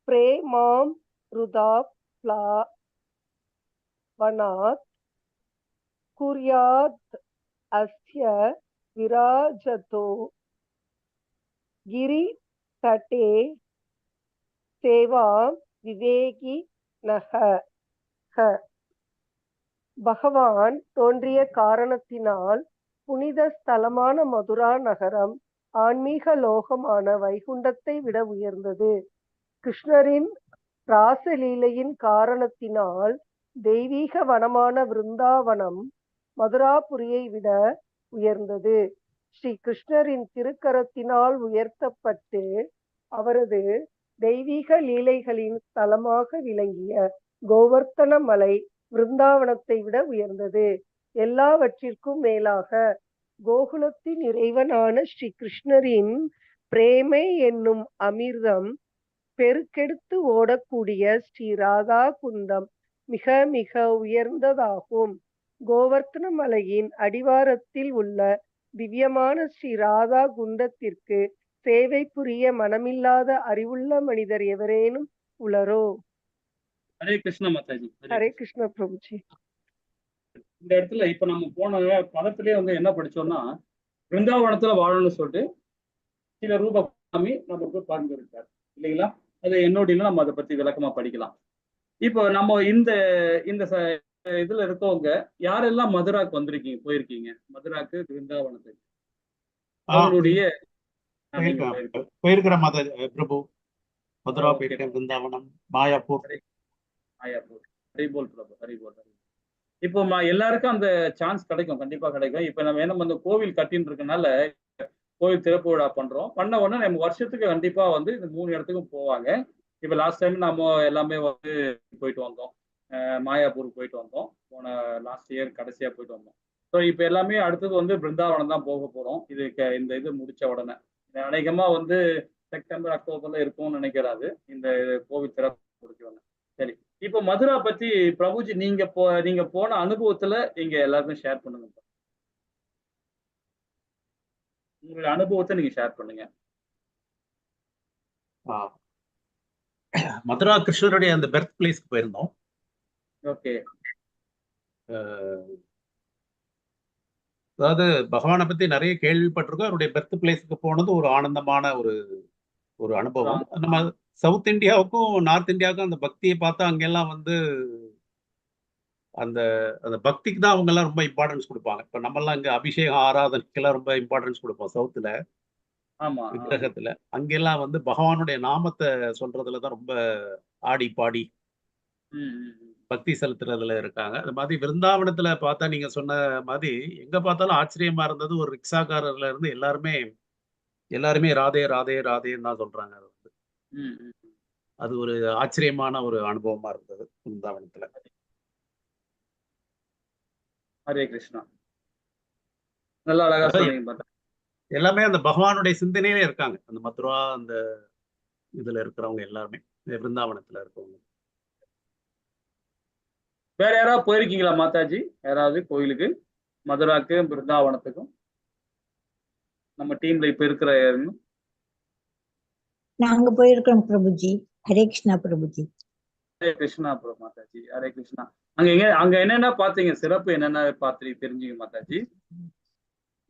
प्रेमामृताप्लावनात् कुर्यात् अस्य विराजतो गिरितटे सेवां विवेकिनः பகவான் தோன்றிய காரணத்தினால் புனித ஸ்தலமான மதுரா நகரம் ஆன்மீக லோகமான வைகுண்டத்தை விட உயர்ந்தது. கிருஷ்ணரின் ராசலீலையின் காரணத்தினால் தெய்வீக வனமான விருந்தாவனம் மதுராபுரியை விட உயர்ந்தது. ஸ்ரீ கிருஷ்ணரின் திருக்கரத்தினால் உயர்த்தப்பட்டு அவரது தெய்வீக லீலைகளின் ஸ்தலமாக விளங்கிய கோவர்த்தன மலை விருந்தாவனத்தை விட உயர்ந்தது. எல்லாவற்றிற்கும் மேலாக கோகுலத்தின் இறைவனான ஸ்ரீ கிருஷ்ணரின் பிரேமை என்னும் அமிர்தம் பெருக்கெடுத்து ஓடக்கூடிய ஸ்ரீ ராதா குந்தம் மிக மிக உயர்ந்ததாகும். கோவர்த்தன மலையின் அடிவாரத்தில் உள்ள திவ்யமான ஸ்ரீ ராதா குண்டத்திற்கு சேவை புரிய மனமில்லாத அறிவுள்ள மனிதர் எவரேனும் உளரோ? ஹரே கிருஷ்ண மாதாஜி. ஹரே கிருஷ்ண பிரபுஜி. இந்த இடத்துல இப்ப நம்ம போன பதத்திலே வந்து என்ன படிச்சோம்னா, பிருந்தாவனத்துல வாழணும்னு சொல்லிட்டு சில ரூபகாமி நமக்கு பரிந்துரைத்தார் இல்லைங்களா? அது என்னோட நம்ம அதை பத்தி விளக்கமா படிக்கலாம். இப்போ நம்ம இந்த இந்த இதுல இருக்கவங்க யாரெல்லாம் மதுராக்கு வந்திருக்கீங்க, போயிருக்கீங்க? மதுராக்கு, பிருந்தாவனத்துக்கு அவங்களுடைய போயிருக்கிற பிரபு. மதுரா போயிருக்கேன், பிருந்தாவனம், மாயாப்பூர். ஹரிபோல் பிரபு, ஹரிபோல். இப்போ எல்லாருக்கும் அந்த சான்ஸ் கிடைக்கும், கண்டிப்பா கிடைக்கும். இப்ப நம்ம என்ன அந்த கோவில் கட்டின்னு இருக்கனால கோவில் திறப்பு விழா பண்றோம். பண்ண உடனே நம்ம வருஷத்துக்கு கண்டிப்பா வந்து இந்த 3 இடத்துக்கும் போவாங்க. இப்ப லாஸ்ட் டைம் நம்ம எல்லாமே வந்து போயிட்டு வந்தோம், மாயாப்பூருக்கு போயிட்டு வந்தோம். போன லாஸ்ட் இயர் கடைசியா போயிட்டு வந்தோம். ஸோ இப்போ எல்லாமே அடுத்தது வந்து பிருந்தாவனம் தான் போக போறோம். இந்த இது முடிச்ச உடனே அநேகமா வந்து செப்டம்பர் அக்டோபர்ல இருக்கும்னு நினைக்கிறாரு இந்த கோவில் திறப்பு முடிச்சோன்னு. சரி, இப்போ மதுரா பத்தி பிரபுஜி நீங்க போன அனுபவத்துல நீங்க எல்லாருக்கும் ஷேர் பண்ணுங்க. உங்களுடைய அனுபவத்தை நீங்க ஷேர் பண்ணுங்க. மதுரா கிருஷ்ணருடைய அந்த பெர்த் பிளேஸ்க்கு போயிருந்தோம். ஓகே. அதாவது பகவானை பத்தி நிறைய கேள்விப்பட்டிருக்கோம். அவருடைய பெர்த் பிளேஸ்க்கு போனது ஒரு ஆனந்தமான ஒரு அனுபவம். நம்ம சவுத் இந்தியாவுக்கும் நார்த் இந்தியாவுக்கும் அந்த பக்தியை பார்த்தா அங்கெல்லாம் வந்து அந்த அந்த பக்திக்கு தான் அவங்க எல்லாம் ரொம்ப இம்பார்ட்டன்ஸ் கொடுப்பாங்க. இப்ப நம்ம எல்லாம் இங்க அபிஷேகம் ஆராதனைக்கெல்லாம் ரொம்ப இம்பார்ட்டன்ஸ் கொடுப்போம் சவுத்துல, விக்கிரகத்துல. அங்கெல்லாம் வந்து பகவானுடைய நாமத்தை சொல்றதுலதான் ரொம்ப ஆடி பாடி பக்தி செலுத்துறதுல இருக்காங்க. அது மாதிரி விருந்தாவனத்துல பார்த்தா நீங்க சொன்ன மாதிரி எங்க பார்த்தாலும் ஆச்சரியமா இருந்தது. ஒரு ரிக்ஷாக்காரர்ல இருந்து எல்லாருமே ராதே ராதே ராதேன்னு தான் சொல்றாங்க. அது வந்து அது ஒரு ஆச்சரியமான ஒரு அனுபவமா இருந்தது விருந்தாவனத்துல. ஹரே கிருஷ்ணா. நல்லா அழகா சொன்னீங்க. எல்லாமே அந்த பகவானுடைய சிந்தனையிலே இருக்காங்க. அந்த மதுரா அந்த இதுல இருக்கிறவங்க எல்லாருமே விருந்தாவனத்துல இருக்கவங்க. வேற யாராவது போயிருக்கீங்களா மாதாஜி? யாராவது கோயிலுக்கு, மதுராக்கு, பிருந்தாவனத்துக்கும் நம்ம டீம்ல இப்ப இருக்கிற? நாங்க போயிருக்கோம் பிரபுஜி. ஹரே கிருஷ்ணா பிரபுஜி. ஹரே கிருஷ்ணா பிரபு மாதாஜி. ஹரே கிருஷ்ணா. அங்க என்னென்ன பாத்தீங்க? சிறப்பு என்னென்ன பார்த்து தெரிஞ்சுங்க மாதாஜி?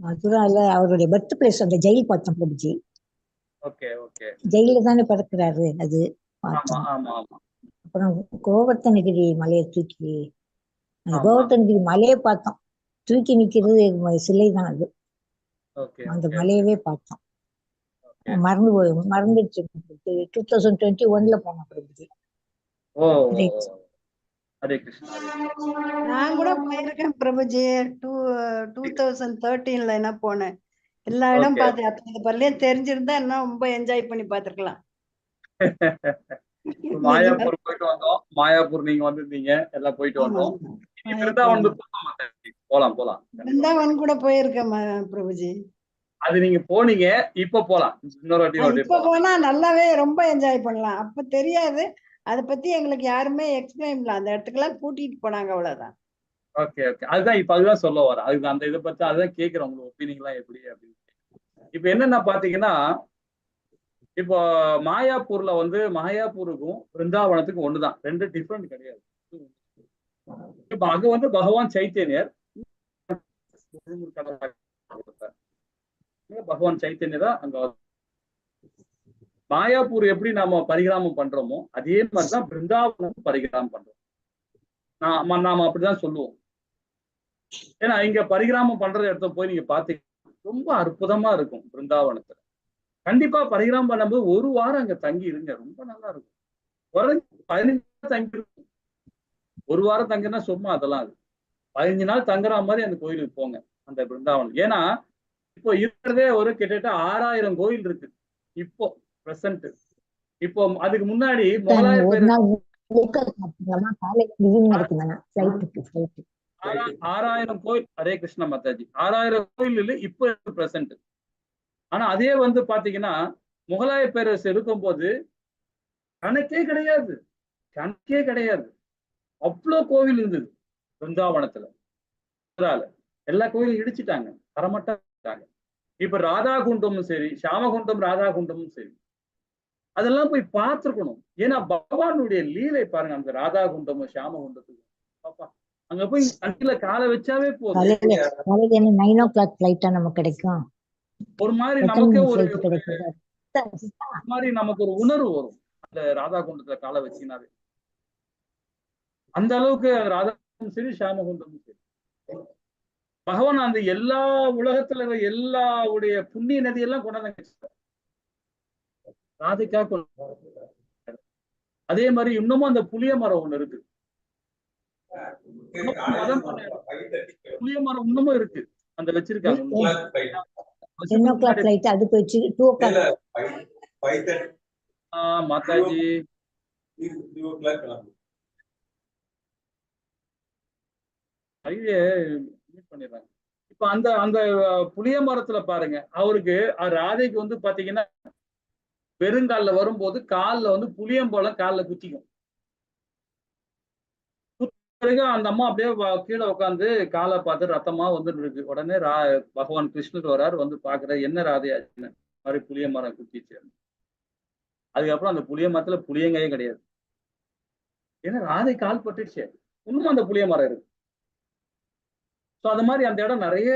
மதுரால அவருடைய பர்த் பிளேஸ் அந்த ஜெயில் பார்த்தோம் பிரபுஜி. Okay okay. ஜெயில தானே பிறக்கிறாரு, அது பார்த்தோம். அப்புறம் கோவர்த்தனகிரி மலையை தூக்கி, அந்த கோவர்த்தனகிரி மலையை பார்த்தோம். தூக்கி நிக்கிறது சிலை தான் அது. அந்த மலையவே பார்த்தோம். மறந்துடுச்சு. 2021 போனோம் பிரபுஜி. நான் கூட போயிருக்கேன் பிரபுஜி. 2013 என்ன போனேன். எல்லா இடம் பார்த்தேன். அந்த பள்ளியும் தெரிஞ்சிருந்தா இன்னும் ரொம்ப என்ஜாய் பண்ணி பார்த்திருக்கலாம். மாயாப்பூர் போயிட்டு வந்தோம். மாயாப்பூர் நீங்க வந்திருந்தீங்க, எல்லாம் போயிட்டு ஆமா வந்தோம். ஆமா இனி பிருந்தாவன் வந்து போலாம் போலாம். பிருந்தாவன் கூட போயிருக்கேன் பிரபுஜி. அது நீங்க போனீங்க, இப்ப போலாம். இன்னொரு வாட்டி இப்ப போனா நல்லாவே ரொம்ப என்ஜாய் பண்ணலாம். அப்ப தெரியாது, அதை பத்தி எங்களுக்கு யாருமே எக்ஸ்பிளைன் பண்ணல. அந்த இடத்துக்கெல்லாம் கூட்டிட்டு போனாங்க, அவ்வளவுதான். ஓகே ஓகே, அதுதான் இப்ப அதுதான் சொல்ல வரேன். அதுக்கு அந்த இதை பத்தி அதுதான் கேட்கிறேன், உங்களுக்கு ஒப்பீனியன் எல்லாம் எப்படி அப்படின்னு. இப்ப என்னன்னா பாத்தீங்கன்னா, இப்போ மாயாப்பூர்ல வந்து மாயாப்பூருக்கும் பிருந்தாவனத்துக்கும் ஒண்ணுதான், ரெண்டு டிஃபரெண்ட் கிடையாது. இப்ப அங்க வந்து பகவான் சைத்தன்யர் பகவான் சைத்தன்யர் தான் அங்க. மாயாப்பூர் எப்படி நாம பரிகிராமம் பண்றோமோ அதே மாதிரிதான் பிருந்தாவனம் பரிகிராமம் பண்றோம். நாம அப்படிதான் சொல்லுவோம். ஏன்னா இங்க பரிகிராமம் பண்ற இடத்த போய் நீங்க பாத்தீங்கன்னா ரொம்ப அற்புதமா இருக்கும். பிருந்தாவனத்துல கண்டிப்பா பரிகிராமம் பண்ணும்போது ஒரு வாரம் அங்க தங்கி இருங்க, ரொம்ப நல்லா இருக்கும். 15 நாள் தங்கி இருக்கும். ஒரு வாரம் தங்கினா சும்மா அதெல்லாம் அது 15 நாள் தங்குற மாதிரி அந்த கோயிலுக்கு போங்க, அந்த பிருந்தாவனம். ஏன்னா இப்போ இருக்கிறதே ஒரு கிட்டத்தட்ட 6000 கோயில் இருக்கு இப்போ பிரசன்ட். இப்போ அதுக்கு முன்னாடி முகலாய பேர் 6000 கோயில். ஹரே கிருஷ்ண மாதாஜி. 6000 கோயில் இப்போ பிரசன்ட். ஆனா அதே வந்து பாத்தீங்கன்னா முகலாய பேரரசு இருக்கும் போது கணக்கே கிடையாது, கணக்கே கிடையாது. அவ்வளவு கோவில் இருந்தது பிருந்தாவனத்துல. எல்லா கோயிலும் இடிச்சுட்டாங்க, தரமட்டாங்க. இப்ப ராதா குண்டமும் சரி, சாமகுண்டம் ராதா குண்டமும் சரி, அதெல்லாம் போய் பார்த்துருக்கணும். ஏன்னா பகவானுடைய லீலை பாருங்க, அந்த ராதா குண்டமும் சாம குண்டத்துக்கும். பாப்பா அங்க போய் தண்ணியில காலை வச்சாவே போதும். 9 o'clock flight நமக்கு கிடைக்கும். ஒரு மாதிரி நமக்கே ஒரு மாதிரி நமக்கு ஒரு உணர்வு வரும் அந்த ராதா குண்டத்துல காலை வச்சினாவே. அந்த அளவுக்கு ராதா குண்டமும் சரி, சாமகுண்டமும் சரி, பகவான் அந்த எல்லா உலகத்துல இருக்கிற எல்லாவுடைய புண்ணிய நதியெல்லாம் கொண்டாந்து ராதைக்கா. அதே மாதிரி இன்னமும் அந்த புளிய மரம் ஒண்ணு இருக்கு. புளிய மரம் இன்னமும் இருக்கு, அந்த வச்சிருக்காங்க. மாதாஜி பண்ணிடுறாங்க. இப்ப அந்த அந்த புளிய மரத்துல பாருங்க, அவருக்கு ராதைக்கு வந்து பாத்தீங்கன்னா வெறுங்காலில் வரும்போது காலில் வந்து புளியம்போலம் காலில் குத்திக்கும். பிறகு அந்த அம்மா அப்படியே கீழே உட்காந்து காலை பார்த்து ரத்தமா வந்துட்டு இருக்கு. உடனே பகவான் கிருஷ்ணர் வராரு, வந்து பாக்குற என்ன ராதையாச்சுன்னு. மாதிரி புளிய மரம் குத்திச்சு. அதுக்கப்புறம் அந்த புளிய மரத்துல புளியங்காயே கிடையாது. ஏன்னா ராதை கால் பட்டுடுச்சு, இன்னும் அந்த புளிய மரம் இருக்கு. ஸோ அது மாதிரி அந்த இடம் நிறைய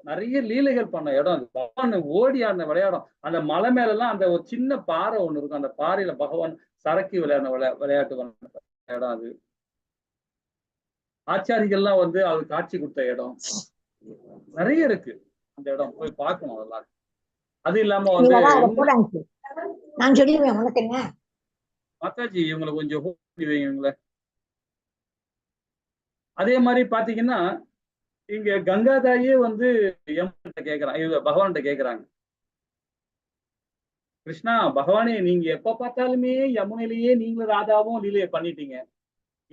நிறைய லீலைகள் பண்ண இடம். அது பகவான் ஓடி அந்த விளையாடும். அந்த மலை மேல எல்லாம் அந்த ஒரு சின்ன பாறை ஒண்ணு இருக்கும், அந்த பாறையில பகவான் சரக்கி விளையாடின விளையாட்டு இடம் அது. ஆச்சாரிகள்லாம் வந்து அது காட்சி கொடுத்த இடம் நிறைய இருக்கு. அந்த இடம் போய் பார்க்கணும் அதெல்லாம். அது இல்லாம வந்து மாதாஜி இவங்களை கொஞ்சம் வைங்கள. அதே மாதிரி பாத்தீங்கன்னா இங்க கங்காதாயே வந்து யமுன்கிட்ட கேக்குறாங்க, பகவான்கிட்ட கேக்குறாங்க, கிருஷ்ணா பகவானே நீங்க எப்ப பார்த்தாலுமே யமுனையிலேயே நீங்களும் ராதாவும் லீலையை பண்ணிட்டீங்க,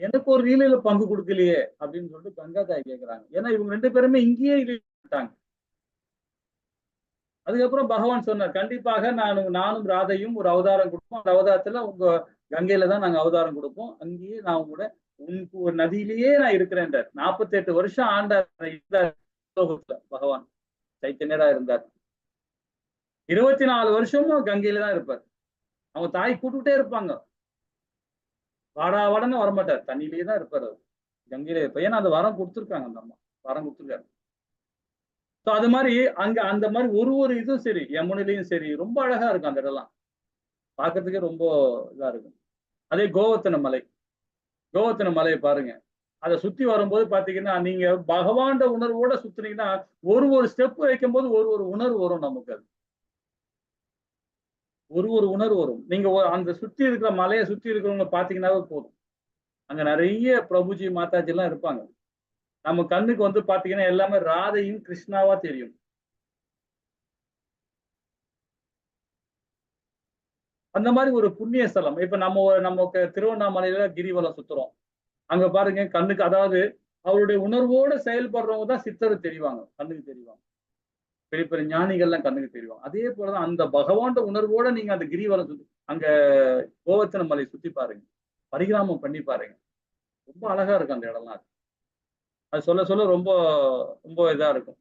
எனக்கு ஒரு லீலையில பங்கு கொடுக்கலையே அப்படின்னு சொல்லிட்டு கங்காதாய் கேக்குறாங்க. ஏன்னா இவங்க 2 பேருமே இங்கேயே இல்லைட்டாங்க. அதுக்கப்புறம் பகவான் சொன்னார், கண்டிப்பாக நானும் ராதையும் ஒரு அவதாரம் கொடுப்போம். அந்த அவதாரத்துல உங்க கங்கையில தான் நாங்க அவதாரம் கொடுப்போம். அங்கேயே நான் கூட ஒரு நதியிலேயே நான் இருக்கிறேன். 48 வருஷம் ஆண்டார் பகவான் சைத்தன்யரா இருந்தார். 24 வருஷமும் கங்கையில தான் இருப்பார். அவங்க தாய் கூட்டுட்டே இருப்பாங்க, வாடா வாடன்னு வரமாட்டார், தண்ணியிலேயே தான் இருப்பார் அவர், கங்கையில இருப்பார். ஏன்னா அந்த வரம் கொடுத்துருக்காங்க, அந்த அம்மா வரம் கொடுத்துருக்காரு. ஸோ அது மாதிரி அங்க அந்த மாதிரி ஒரு இதுவும் சரி, யமுனையிலையும் சரி ரொம்ப அழகா இருக்கும். அந்த இடம்லாம் பார்க்கறதுக்கே ரொம்ப இதா இருக்கும். அதே கோவர்த்தன மலை, கோவர்த்தன மலையை பாருங்க, அதை சுத்தி வரும்போது பாத்தீங்கன்னா நீங்க பகவான் உணர்வோட சுத்துனீங்கன்னா ஒரு ஸ்டெப் வைக்கும் போது ஒரு உணர்வு வரும் நமக்கு. அது ஒரு உணர்வு வரும். நீங்க அந்த சுத்தி இருக்கிற மலையை சுத்தி இருக்கிறவங்க பாத்தீங்கன்னாவே போதும், அங்க நிறைய பிரபுஜி மாதாஜி எல்லாம் இருப்பாங்க. நம்ம கண்ணுக்கு வந்து பாத்தீங்கன்னா எல்லாமே ராதையும் கிருஷ்ணாவா தெரியும். அந்த மாதிரி ஒரு புண்ணிய ஸ்தலம். இப்ப நமக்கு திருவண்ணாமலையில கிரிவலம் சுத்துறோம். அங்க பாருங்க கண்ணுக்கு, அதாவது அவருடைய உணர்வோட செயல்படுறவங்க தான் சித்தர் தெரிவாங்க, கண்ணுக்கு தெரிவாங்க. பெரிய பெரிய ஞானிகள்லாம் கண்ணுக்கு தெரிவாங்க. அதே போலதான் அந்த பகவான் உணர்வோட நீங்க அந்த கிரிவலம் சுத்தி அங்க கோவர்த்தன மலை சுத்தி பாருங்க, பரிகிராமம் பண்ணி பாருங்க. ரொம்ப அழகா இருக்கும் அந்த இடம்லாம். அது சொல்ல சொல்ல ரொம்ப ரொம்ப இதா இருக்கும்.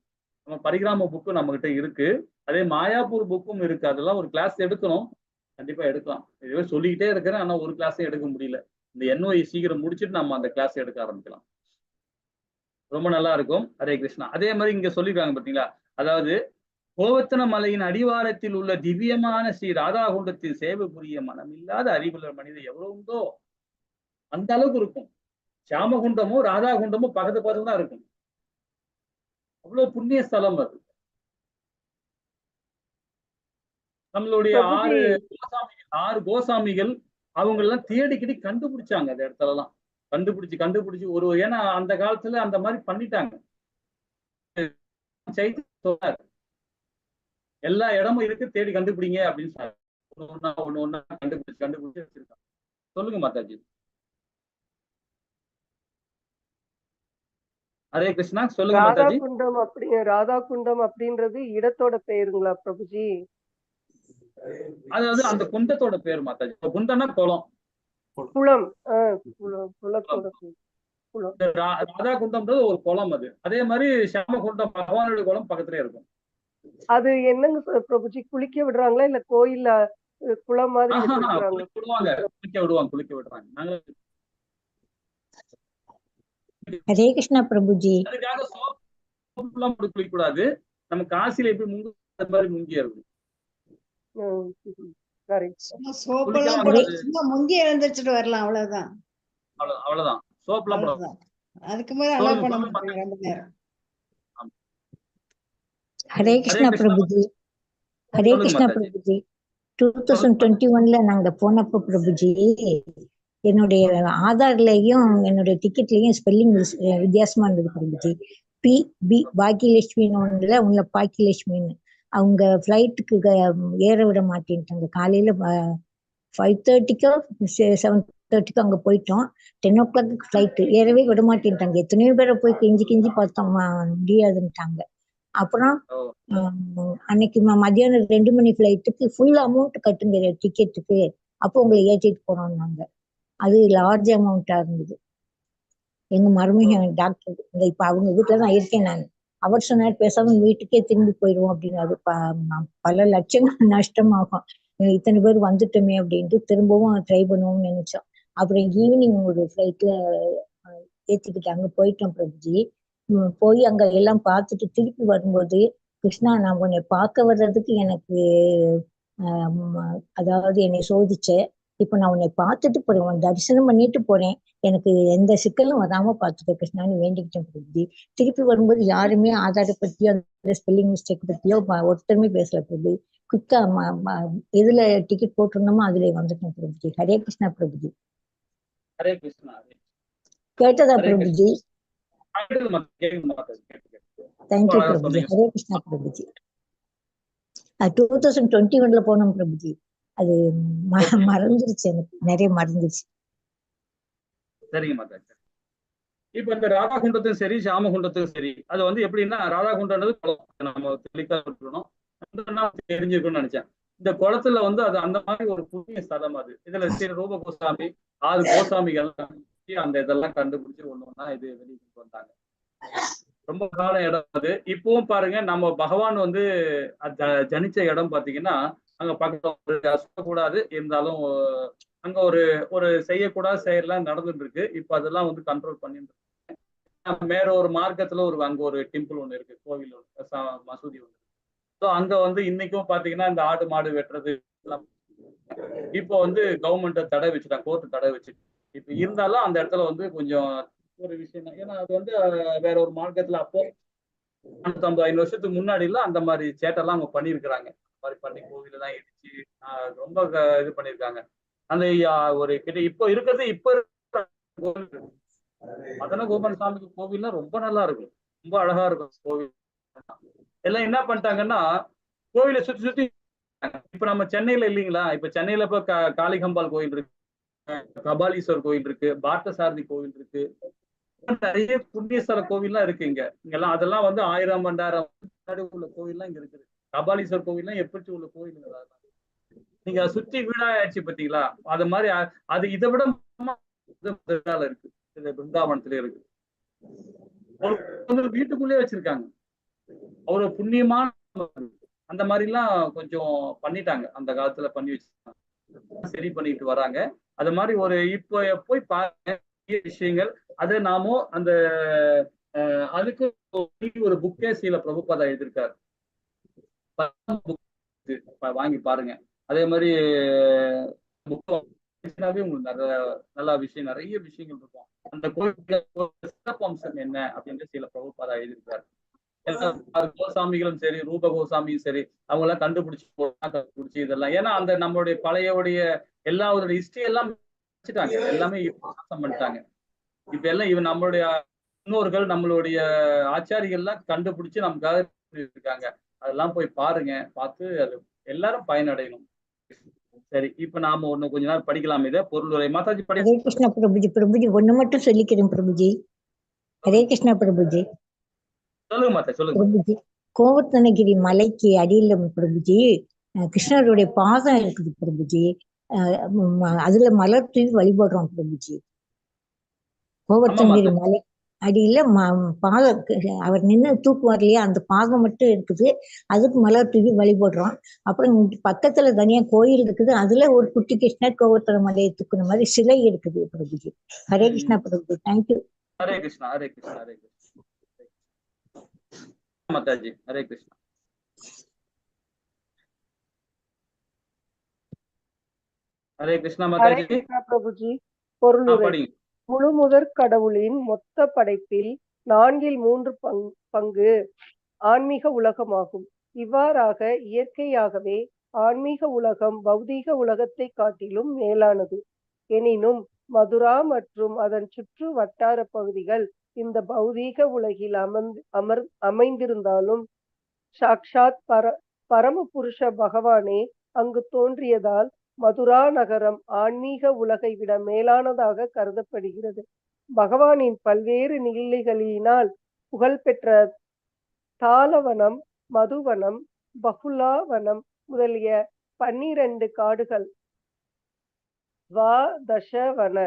நம்ம பரிகிராம புக்கு நம்ம கிட்ட இருக்கு. அதே மாயாப்பூர் புக்கும் இருக்கு. அதெல்லாம் ஒரு கிளாஸ் எடுக்கணும். கண்டிப்பா எடுக்கலாம். இதுவே சொல்லிக்கிட்டே இருக்கிறேன். ஆனா ஒரு கிளாஸே எடுக்க முடியல. இந்த NOI சீக்கிரம் முடிச்சுட்டு நம்ம அந்த கிளாஸ் எடுக்க ஆரம்பிக்கலாம். ரொம்ப நல்லா இருக்கும். ஹரே கிருஷ்ணா. அதே மாதிரி இங்க சொல்லிருக்காங்க பாத்தீங்களா, அதாவது கோவர்த்தன மலையின் அடிவாரத்தில் உள்ள திவ்யமான ஸ்ரீ ராதாகுண்டத்தில் சேவை புரிய மனமில்லாத அறிவுள்ள மனிதர் எவ்வளவு உண்டோ அந்த அளவுக்கு இருக்கும். சியாமகுண்டமும் ராதாகுண்டமும் பக்கத்து பக்கத்துல தான் இருக்கும். அவ்வளவு புண்ணிய ஸ்தலம் அது. நம்மளுடைய ஆறு கோசாமிகள் அவங்க எல்லாம் தேடிக்கிடி கண்டுபிடிச்சாங்க அந்த இடத்துல எல்லாம். கண்டுபிடிச்சு ஏன்னா அந்த காலத்துல அந்த மாதிரி பண்ணிட்டாங்க. எல்லா இடமும் இருக்கு, தேடி கண்டுபிடிங்க அப்படின்னு சொன்னாங்க. ஒண்ணு கண்டுபிடிச்சு வச்சிருக்காங்க. சொல்லுங்க மாதாஜி. ஹரே கிருஷ்ணா. சொல்லுங்க மாதாஜி. ராதாகுண்டம் அப்படின்றது இடத்தோட பெயருங்களா பிரபுஜி? அதாவது அந்த குண்டத்தோட பேர் மாதாஜி. குண்டம்னா குளம். குளம். குளத்தோட பேர் குளம். ராதா குண்டம்ன்றது ஒரு குளம். அது அதே மாதிரி சியாமகுண்டம் பகவானுடைய குளம் பக்கத்துலயே இருக்கும். அது என்னங்க பிரபுஜி, குளிக்க விடுறாங்களா இல்ல கோயில்ல குளம் மாதிரி குளிக்க விடுறாங்க. ஹரே கிருஷ்ணா பிரபுஜி. அதுக்காக சோப்புலாம் குளிக்க கூடாது. நம்ம காசில எப்படி மாதிரி முங்கியறது. முங்கி எழுந்திரிச்சிட்டு வரலாம், அவ்வளவுதான். அவ்வளவுதான். சோப்லாம் அதுக்கு மேல அலோவ் பண்ண மாட்டாங்க 2 நேரம். ஹரே கிருஷ்ணா பிரபுஜி. ஹரே கிருஷ்ணா பிரபுஜி. 2021ல நாங்க போனப்போ பிரபுஜி, என்னுடைய ஆதார்லயும் என்னுடைய டிக்கெட்லயும் ஸ்பெல்லிங் வித்தியாசமா இருந்தது பிரபுஜி. PB பாக்கியலட்சுமின்னு ஒண்ணுல உள்ள பாக்கியலட்சுமின்னு. அவங்க ஃப்ளைட்டுக்கு ஏற விட மாட்டேன்ட்டாங்க. காலையில 5:30க்கோ 7:30க்கோ அங்க போயிட்டோம். 10 o'clock ஃப்ளைட்டு, ஏறவே விட மாட்டேன்ட்டாங்க. எத்தனையோ பேரை போய் கெஞ்சி பார்த்தோம், முடியாதுன்ட்டாங்க. அப்புறம் அன்னைக்கு மதியானம் 2 மணி ஃப்ளைட்டுக்கு ஃபுல் அமௌண்ட் கட்டுங்க டிக்கெட்டுக்கு, அப்போ உங்களை ஏற்றிட்டு போறோம்னாங்க. அது லார்ஜ் அமௌண்டா இருந்தது. எங்க மருமக டாக்டர், இப்ப அவங்க வீட்டுலதான் இருக்கேன் நான். அவர் சொன்னார், பேசாம வீட்டுக்கே திரும்பி போயிடுவோம் அப்படின்னு. அது பல லட்சங்கள் நஷ்டமாகும், இத்தனை பேர் வந்துட்டோமே அப்படின்ட்டு திரும்பவும் ட்ரை பண்ணுவோம்னு நினைச்சோம். அப்புறம் ஈவினிங் ஒரு ஃப்ளைட்ல ஏத்திக்கிட்டாங்க, போயிட்டோம் பிரபுஜி. போய் அங்க எல்லாம் பார்த்துட்டு திருப்பி வரும்போது, கிருஷ்ணா நான் உன்னை பார்க்க வர்றதுக்கு எனக்கு அதாவது என்னை சோதிச்ச, இப்ப நான் உன்னை பார்த்துட்டு போறேன், உன் தரிசனம் பண்ணிட்டு போறேன், எனக்கு எந்த சிக்கலும் வராம பார்த்துக்க கிருஷ்ணான்னு வேண்டிக்கிட்டேன் பிரபுஜி. திருப்பி வரும்போது யாருமே ஆதார பத்தியோ அந்த ஸ்பெல்லிங் மிஸ்டேக் பத்தியோ ஒருத்தருமே பேசல பிரபு. குயிக்கா எதுல டிக்கெட் போட்டிருந்தோமோ அதுல வந்துட்டேன் பிரபுஜி. ஹரே கிருஷ்ணா பிரபுஜி. ஹரே கிருஷ்ணா. கேட்டதா பிரபுஜி? தேங்க்யூ பிரபுஜி. ஹரே கிருஷ்ணா பிரபுஜி. 2021ல போனோம் பிரபுஜி. அது மறந்துருச்சு, எனக்கு நிறைய மறந்துருச்சு. சரிங்க மாதாஜி. இப்ப இந்த ராதாகுண்டத்தும் சரி சியாமகுண்டத்தும் சரி, அது வந்து எப்படின்னா, ராதாகுண்டன்றது நம்ம தெளிக்கா இருக்கணும், தெரிஞ்சிருக்கணும்னு நினைச்சேன். இந்த குளத்துல வந்து அது அந்த மாதிரி ஒரு புண்ணிய ஸ்தலம் அது. இதுல ஸ்ரீ ரூப கோசாமி 6 கோசாமிகள் அந்த இதெல்லாம் கண்டுபிடிச்சு ஒண்ணா இது வெளியிட்டு வந்தாங்க. ரொம்ப கால இடம் அது. இப்பவும் பாருங்க, நம்ம பகவான் வந்து ஜனிச்ச இடம் பாத்தீங்கன்னா, அங்க பக்கத்துல அசக்கூடாது, இருந்தாலும் அங்க ஒரு செய்யக்கூடாத செயல்லாம் நடந்துட்டு இருக்கு. இப்ப அதெல்லாம் வந்து கண்ட்ரோல் பண்ணிட்டு இருக்கு. வேற ஒரு மார்க்கத்துல அங்க ஒரு டெம்பிள் ஒண்ணு இருக்கு, கோவில் ஒண்ணு, மசூதி ஒண்ணு. ஸோ அங்க வந்து இன்னைக்கும் பாத்தீங்கன்னா இந்த ஆடு மாடு வெட்டுறது எல்லாம் இப்போ வந்து கவர்மெண்ட் தடை வச்சுட்டா, கோர்ட்டு தடை வச்சு. இப்ப இருந்தாலும் அந்த இடத்துல வந்து கொஞ்சம் ஒரு விஷயம் தான். ஏன்னா அது வந்து வேற ஒரு மார்க்கத்துல அப்போ 550 வருஷத்துக்கு முன்னாடி எல்லாம் அந்த மாதிரி சேட்டெல்லாம் அவங்க பண்ணியிருக்கிறாங்க. அந்த மாதிரி பண்ணி கோவிலெல்லாம் இடிச்சு ரொம்ப இது பண்ணியிருக்காங்க. அந்த ஒரு கிட்ட இப்போ இருக்கிறது மதன கோபால் சாமி கோவில்லாம் ரொம்ப நல்லா இருக்கும், ரொம்ப அழகா இருக்கும் கோவில். எல்லாம் என்ன பண்ணிட்டாங்கன்னா, கோவிலை சுத்தி இப்ப நம்ம சென்னையில இல்லைங்களா, இப்ப சென்னையில இப்ப காளிகம்பாள் கோயில் இருக்கு, கபாலீஸ்வர் கோயில் இருக்கு, பார்த்தசாரதி கோவில் இருக்கு, நிறைய புண்ணியஸ்தல கோவில்லாம் இருக்கு இங்கெல்லாம். அதெல்லாம் வந்து 1000 2000 முன்னாடி உள்ள கோவில்லாம் இங்க இருக்குது. கபாலீஸ்வர் கோவில்லாம் எப்படி உள்ள கோயில், நீங்க சுத்தி வீடா ஆயிடுச்சு பாத்தீங்களா, அது மாதிரி அது இதை விட இருக்கு, இது பிருந்தாவனத்துல இருக்கு. வீட்டுக்குள்ளேயே வச்சிருக்காங்க. ஒரு புண்ணியமான அந்த மாதிரி எல்லாம் கொஞ்சம் பண்ணிட்டாங்க, அந்த காலத்துல பண்ணி வச்சிருக்காங்க, சரி பண்ணிட்டு வராங்க. அது மாதிரி ஒரு இப்ப போய் பாருங்க விஷயங்கள். அது நாமும் அந்த அதுக்கு ஒரு புக்கே சீல பிரபுபாதா எழுதியிருக்காரு, வாங்கி பாருங்க. அதே மாதிரி உங்களுக்கு நல்ல விஷயம், நிறைய விஷயங்கள் இருக்கும். அந்த கோயில் சிறப்பம்சம் என்ன அப்படின்னு சில பிரபுபாதா எழுதியிருக்காரு. கோசாமிகளும் சரி, ரூப கோசாமியும் சரி, அவங்க எல்லாம் கண்டுபிடிச்சு இதெல்லாம். ஏன்னா அந்த நம்மளுடைய பழைய எல்லாருடைய ஹிஸ்டரி எல்லாம் வச்சுட்டாங்க, எல்லாமே நாசம் பண்ணிட்டாங்க. இப்ப எல்லாம் நம்மளுடைய முன்னோர்கள், நம்மளுடைய ஆச்சாரிகள் எல்லாம் கண்டுபிடிச்சு நமக்காக இருக்காங்க. அதெல்லாம் போய் பாருங்க, பார்த்து அது எல்லாரும் பயனடையணும். சரி, இப்ப நாம ஒண்ணு கொஞ்ச நேரம் படிக்கலாம். இதை பொருளுரை மாதாஜி படி. ஹரே கிருஷ்ணா பிரபுஜி. பிரபுஜி ஒண்ணு மட்டும் சொல்லிக்கிறேன் பிரபுஜி. ஹரே கிருஷ்ணா பிரபுஜி. சொல்லுங்க மாதா, சொல்லுங்க பிரபுஜி. கோவர்த்தனகிரி மலைக்கு அடியில பிரபுஜி கிருஷ்ணருடைய பாதம் இருக்குது பிரபுஜி. அதுல மலர் தூவி வழிபடுறோம் பிரபுஜி. கோவர்த்தனகிரி மலை அடியில பாதம் அவர் நின்று தூக்குவார் இல்லையா, அந்த பாதம் மட்டும் இருக்குது, அதுக்கு மலர் தூவி வழிபடுறோம். அப்புறம் பக்கத்துல தனியா கோயில் இருக்குது, அதுல ஒரு குட்டி கிருஷ்ணர் கோவர்த்தன மலையை தூக்குன மாதிரி சிலை இருக்குது பிரபுஜி. ஹரே கிருஷ்ணா பிரபுஜி. தேங்க்யூ. ஹரே கிருஷ்ணா, ஹரே கிருஷ்ணா, ஹரே கிருஷ்ணா மாதாஜி. ஹரே கிருஷ்ணா. ஹரே கிருஷ்ணா மாதாஜி. பிரபுஜி. பொருளுரை. முழுமுதற் கடவுளின் மொத்த படைப்பில் 4/3 பங்கு ஆன்மீக உலகமாகும். இவ்வாறாக இயற்கையாகவே ஆன்மீக உலகம் பௌதீக உலகத்தை காட்டிலும் மேலானது. எனினும் மதுரா மற்றும் அதன் சுற்று வட்டார பகுதிகள் இந்த பௌதீக உலகில் அமைந்திருந்தாலும் சாக்ஷாத் பரமபுருஷ பகவானே அங்கு தோன்றியதால் மதுரா நகரம் ஆன்மீக உலகை விட மேலானதாக கருதப்படுகிறது. பகவானின் பல்வேறு நிலைகளினால் புகழ்பெற்ற தாளவனம், மதுவனம், பகுலாவனம் முதலிய 12 காடுகள் துவாதசவன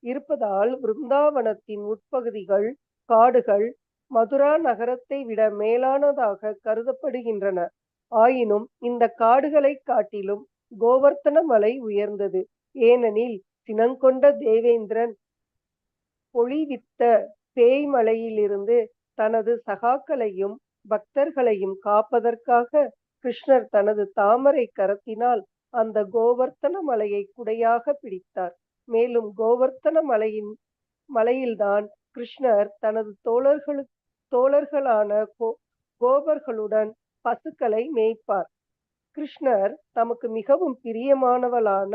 இருப்பதால் விருந்தாவனத்தின் உட்பகுதிகள் காடுகள் மதுரா நகரத்தை விட மேலானதாக கருதப்படுகின்றன. ஆயினும் இந்த காடுகளை காட்டிலும் கோவர்த்தன மலை உயர்ந்தது. ஏனெனில் சினங்கொண்ட தேவேந்திரன் பொழிவித்த பேய்மலையிலிருந்து தனது சகாக்களையும் பக்தர்களையும் காப்பதற்காக கிருஷ்ணர் தனது தாமரை கரத்தினால் அந்த கோவர்த்தன மலையை குடையாக பிடித்தார். மேலும் கோவர்த்தன மலையில்தான் கிருஷ்ணர் தனது தோழர்களான கோபர்களுடன் பசுக்களை மேய்ப்பார். கிருஷ்ணர் தமக்கு மிகவும் பிரியமானவளான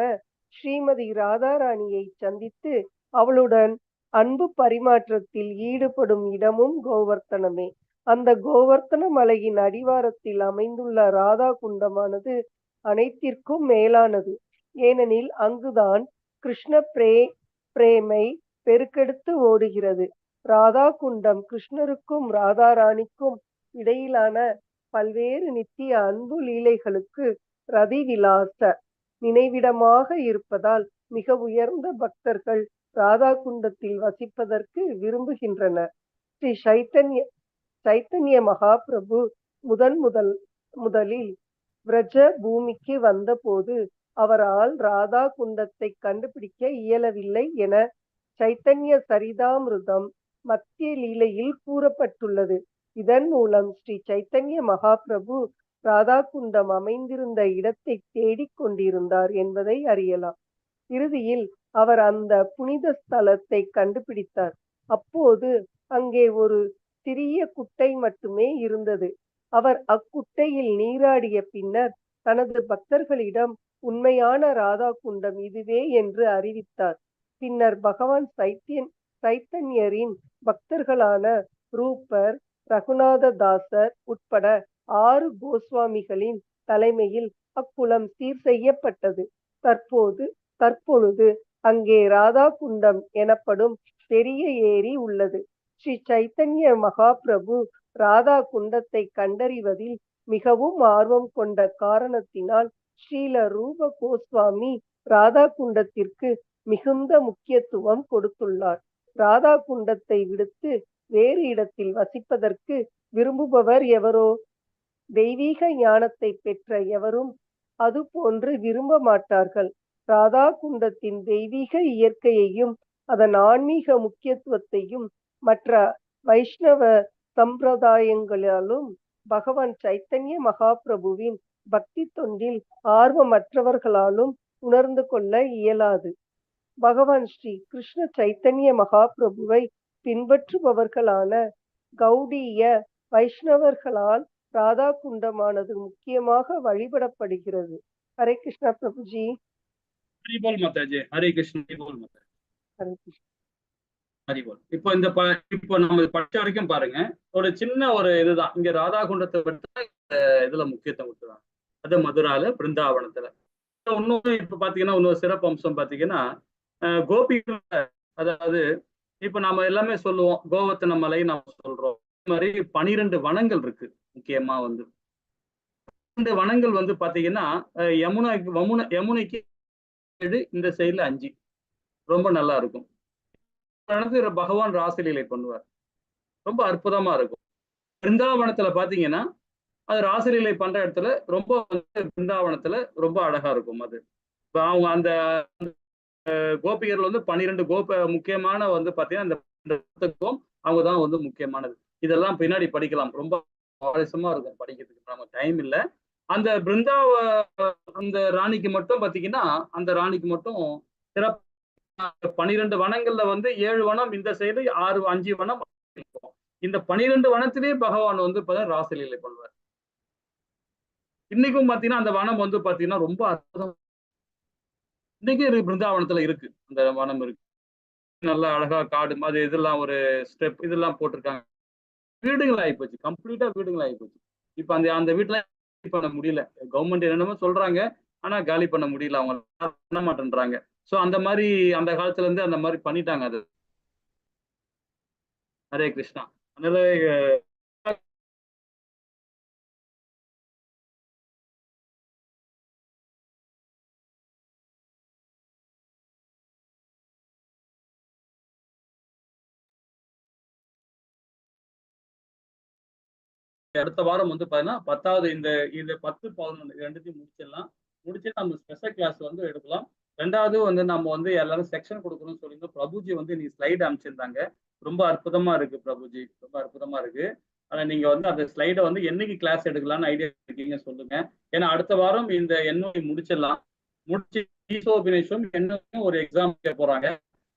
ஸ்ரீமதி ராதாராணியை சந்தித்து அவளுடன் அன்பு பரிமாற்றத்தில் ஈடுபடும் இடமும் கோவர்த்தனமே. அந்த கோவர்த்தன மலையின் அடிவாரத்தில் அமைந்துள்ள ராதா குண்டமானது அனைத்திற்கும் மேலானது. ஏனெனில் அங்குதான் கிருஷ்ண பிரேமை பெருக்கெடுத்து ஓடுகிறது. ராதா குண்டம் கிருஷ்ணருக்கும் ராதாராணிக்கும் இடையிலான பல்வேறு நித்திய அன்பு லீலைகளுக்கு ரதி விலாச நினைவிடமாக இருப்பதால் மிக உயர்ந்த பக்தர்கள் ராதா குண்டத்தில் வசிப்பதற்கு விரும்புகின்றனர். ஸ்ரீ சைத்தன்ய மகாபிரபு முதலில் விரஜ பூமிக்கு வந்த போது அவரால் ராதா குண்டத்தை கண்டுபிடிக்க இயலவில்லை என சைத்தன்ய சரிதாமிருதம் மத்திய லீலையில் கூறப்பட்டுள்ளது. இதன் மூலம் ஸ்ரீ சைத்தன்ய மகாபிரபு ராதா குண்டம் அமைந்திருந்த இடத்தை தேடிக் கொண்டிருந்தார் என்பதை அறியலாம். இறுதியில் அவர் அந்த புனித ஸ்தலத்தை கண்டுபிடித்தார். அப்போது அங்கே ஒரு சிறிய குட்டை மட்டுமே இருந்தது. அவர் அக்குட்டையில் நீராடிய பின்னர் தனது பக்தர்களிடம் உண்மையான ராதா குண்டம் இதுவே என்று அறிவித்தார். பின்னர் பகவான் சைத்தன்யரின் பக்தர்களான ரூபர், ரகுநாத தாசர் உட்பட 6 கோஸ்வாமிகளின் தலைமையில் அக்குளம் சீர் செய்யப்பட்டது. தற்பொழுது அங்கே ராதா குண்டம் எனப்படும் பெரிய ஏரி உள்ளது. ஸ்ரீ சைத்தன்ய மகாபிரபு ராதா குண்டத்தை கண்டறிவதில் மிகவும் ஆர்வம் கொண்ட காரணத்தினால் ஸ்ரீல ரூப கோஸ்வாமி ராதா குண்டத்திற்கு மிகுந்த முக்கியத்துவம் கொடுத்துள்ளார். ராதா குண்டத்தை விடுத்து வேறு இடத்தில் வசிப்பதற்கு விரும்புபவர் எவரோ, தெய்வீக ஞானத்தை பெற்ற எவரும் அது போன்று விரும்ப மாட்டார்கள். ராதா குண்டத்தின் தெய்வீக இயற்கையையும் அதன் ஆன்மீக முக்கியத்துவத்தையும் மற்ற வைஷ்ணவ சம்பிரதாயங்களாலும் பகவான் சைத்தன்ய மகாபிரபுவின் பக்தி தொண்டில் ஆர்வமற்றவர்களாலும் உணர்ந்து கொள்ள இயலாது. பகவான் ஸ்ரீ கிருஷ்ண சைத்தன்ய மகாபிரபுவை பின்பற்றுபவர்களான கௌடிய வைஷ்ணவர்களால் ராதா குண்டமானது முக்கியமாக வழிபடப்படுகிறது. ஹரே கிருஷ்ணா பிரபுஜி. ஹரிபோல் மாதாஜி. ஹரே கிருஷ்ண. ஹரிபோல் மாதாஜி. ஹரே கிருஷ்ணா. ஹரிபோல். இப்போ நம்ம படிச்ச வரைக்கும் பாருங்க, ஒரு சின்ன ஒரு இதுதான் இங்க ராதா குண்டத்தை பற்றி இதுல முக்கியத்துவம் கொடுத்துருவாங்க. அது மதுரால பிருந்தாவனத்துல. இன்னொரு இப்ப பாத்தீங்கன்னா இன்னொரு சிறப்பு அம்சம் பாத்தீங்கன்னா கோபிகள், அதாவது இப்ப நாம எல்லாமே சொல்லுவோம் கோவர்த்தன மலை நம்ம சொல்றோம். இது மாதிரி 12 வனங்கள் இருக்கு. முக்கியமா வந்து 2 வனங்கள் வந்து பாத்தீங்கன்னா யமுனைக்கு 7, இந்த சைடுல 5. ரொம்ப நல்லா இருக்கும். பகவான் ராசலீலை பண்ணுவார். ரொம்ப அற்புதமா இருக்கும். பிருந்தாவனத்துல பாத்தீங்கன்னா அது ராசலீலை பண்ற இடத்துல ரொம்ப பிருந்தாவனத்துல ரொம்ப அழகா இருக்கும். அது அவங்க அந்த கோபிகர்கள் வந்து 12 முக்கியமான வந்து பாத்தீங்கன்னா அவங்க தான் வந்து முக்கியமானது. இதெல்லாம் பின்னாடி படிக்கலாம். ரொம்ப சுவாரஸ்யமா இருக்கும் படிக்கிறதுக்கு. நம்ம டைம் இல்லை. அந்த அந்த ராணிக்கு மட்டும் பாத்தீங்கன்னா அந்த ராணிக்கு மட்டும் சிறப்பு 12 வனங்கள்ல வந்து 7 வனம் இந்த சைடு, 5 வனம். இந்த 12 வனத்திலேயே பகவான் வந்து ராசலீலை பண்ணுவார். இன்னைக்கும் பாத்தீங்கன்னா அந்த வனம் வந்து பாத்தீங்கன்னா ரொம்ப அற்புதம். இன்னைக்கு பிருந்தாவனத்துல இருக்கு, அந்த வனம் இருக்கு. நல்லா அழகா காடு அது இதெல்லாம் ஒரு ஸ்டெப் இதெல்லாம் போட்டிருக்காங்க. வீடுகள் ஆகிப்போச்சு, கம்ப்ளீட்டா வீடுகள் ஆகிப்போச்சு. இப்ப அந்த வீட்டுல பண்ண முடியல. கவர்மெண்ட் என்னென்னமோ சொல்றாங்க, ஆனா காலி பண்ண முடியல. அவங்க பண்ண மாட்டேன்றாங்க. சோ அந்த மாதிரி அந்த காலத்துல இருந்து அந்த மாதிரி பண்ணிட்டாங்க. அது ஹரே கிருஷ்ணா. அதனால அடுத்த வாரம் வந்து பாத்தீங்கன்னா 10வது இந்த 10, 11 ரெண்டுத்தையும் முடிச்சு நம்ம ஸ்பெஷல் கிளாஸ் வந்து எடுக்கலாம். 2வது வந்து நம்ம வந்து எல்லாரும் செக்ஷன் கொடுக்கணும்னு சொல்லியிருந்தோம். பிரபுஜி வந்து நீ ஸ்லைடு அமைச்சிருந்தாங்க. ரொம்ப அற்புதமா இருக்கு பிரபுஜி, ரொம்ப அற்புதமா இருக்கு. ஆனா நீங்க வந்து அந்த ஸ்லைடை வந்து என்னைக்கு கிளாஸ் எடுக்கலாம்னு ஐடியா இருக்கீங்க சொல்லுங்க. ஏன்னா அடுத்த வாரம் இந்த என்ஓஐ முடிச்சிடலாம். முடிச்சு ஈசோபினேஷம் என்னையும் ஒரு எக்ஸாம் வைக்க போறாங்க.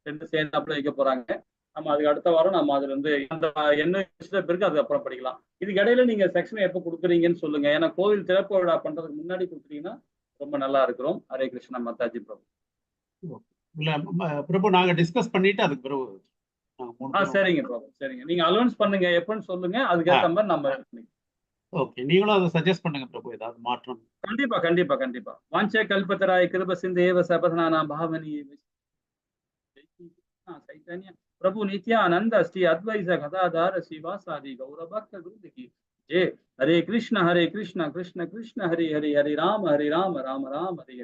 2 சேர்ந்து வைக்க போறாங்க. நம்ம அதுக்கு அடுத்த வாரம் நம்ம அதுல இருந்து அந்த என்ஓஐ பிறகு அதுக்கப்புறம் படிக்கலாம். இதுக்கு இடையில நீங்க செக்ஷன் எப்போ கொடுக்குறீங்கன்னு சொல்லுங்க. ஏன்னா கோவில் திறப்பு விழா பண்றதுக்கு முன்னாடி கொடுக்குறீங்கன்னா ரொம்ப நல்லா இருக்கிறோம். ஹரே கிருஷ்ணா மாதாஜி பிரபு. இல்ல பிரபு நாங்க டிஸ்கஸ் பண்ணிட்டு அதுக்கு பிறகு சரிங்க பிரபு, சரிங்க. நீங்க அலௌன்ஸ் பண்ணுங்க, எப்பன்னு சொல்லுங்க. அதுக்கேற்ற மாதிரி நம்ம ஓகே. நீங்களும் அதை சஜஸ்ட் பண்ணுங்க பிரபு, ஏதாவது மாற்றம். கண்டிப்பா கண்டிப்பா கண்டிப்பா. வாஞ்சே கல்பத்தராய கிருப சிந்தேவ சபதனானா பாவனி சைத்தன்ய प्रभु नित्यानंद श्री अद्वैत गदाधर शिवासादि गौरभक्त वृंद की जय। हरे कृष्ण कृष्ण कृष्ण हरे हरे, हरे राम राम राम हरे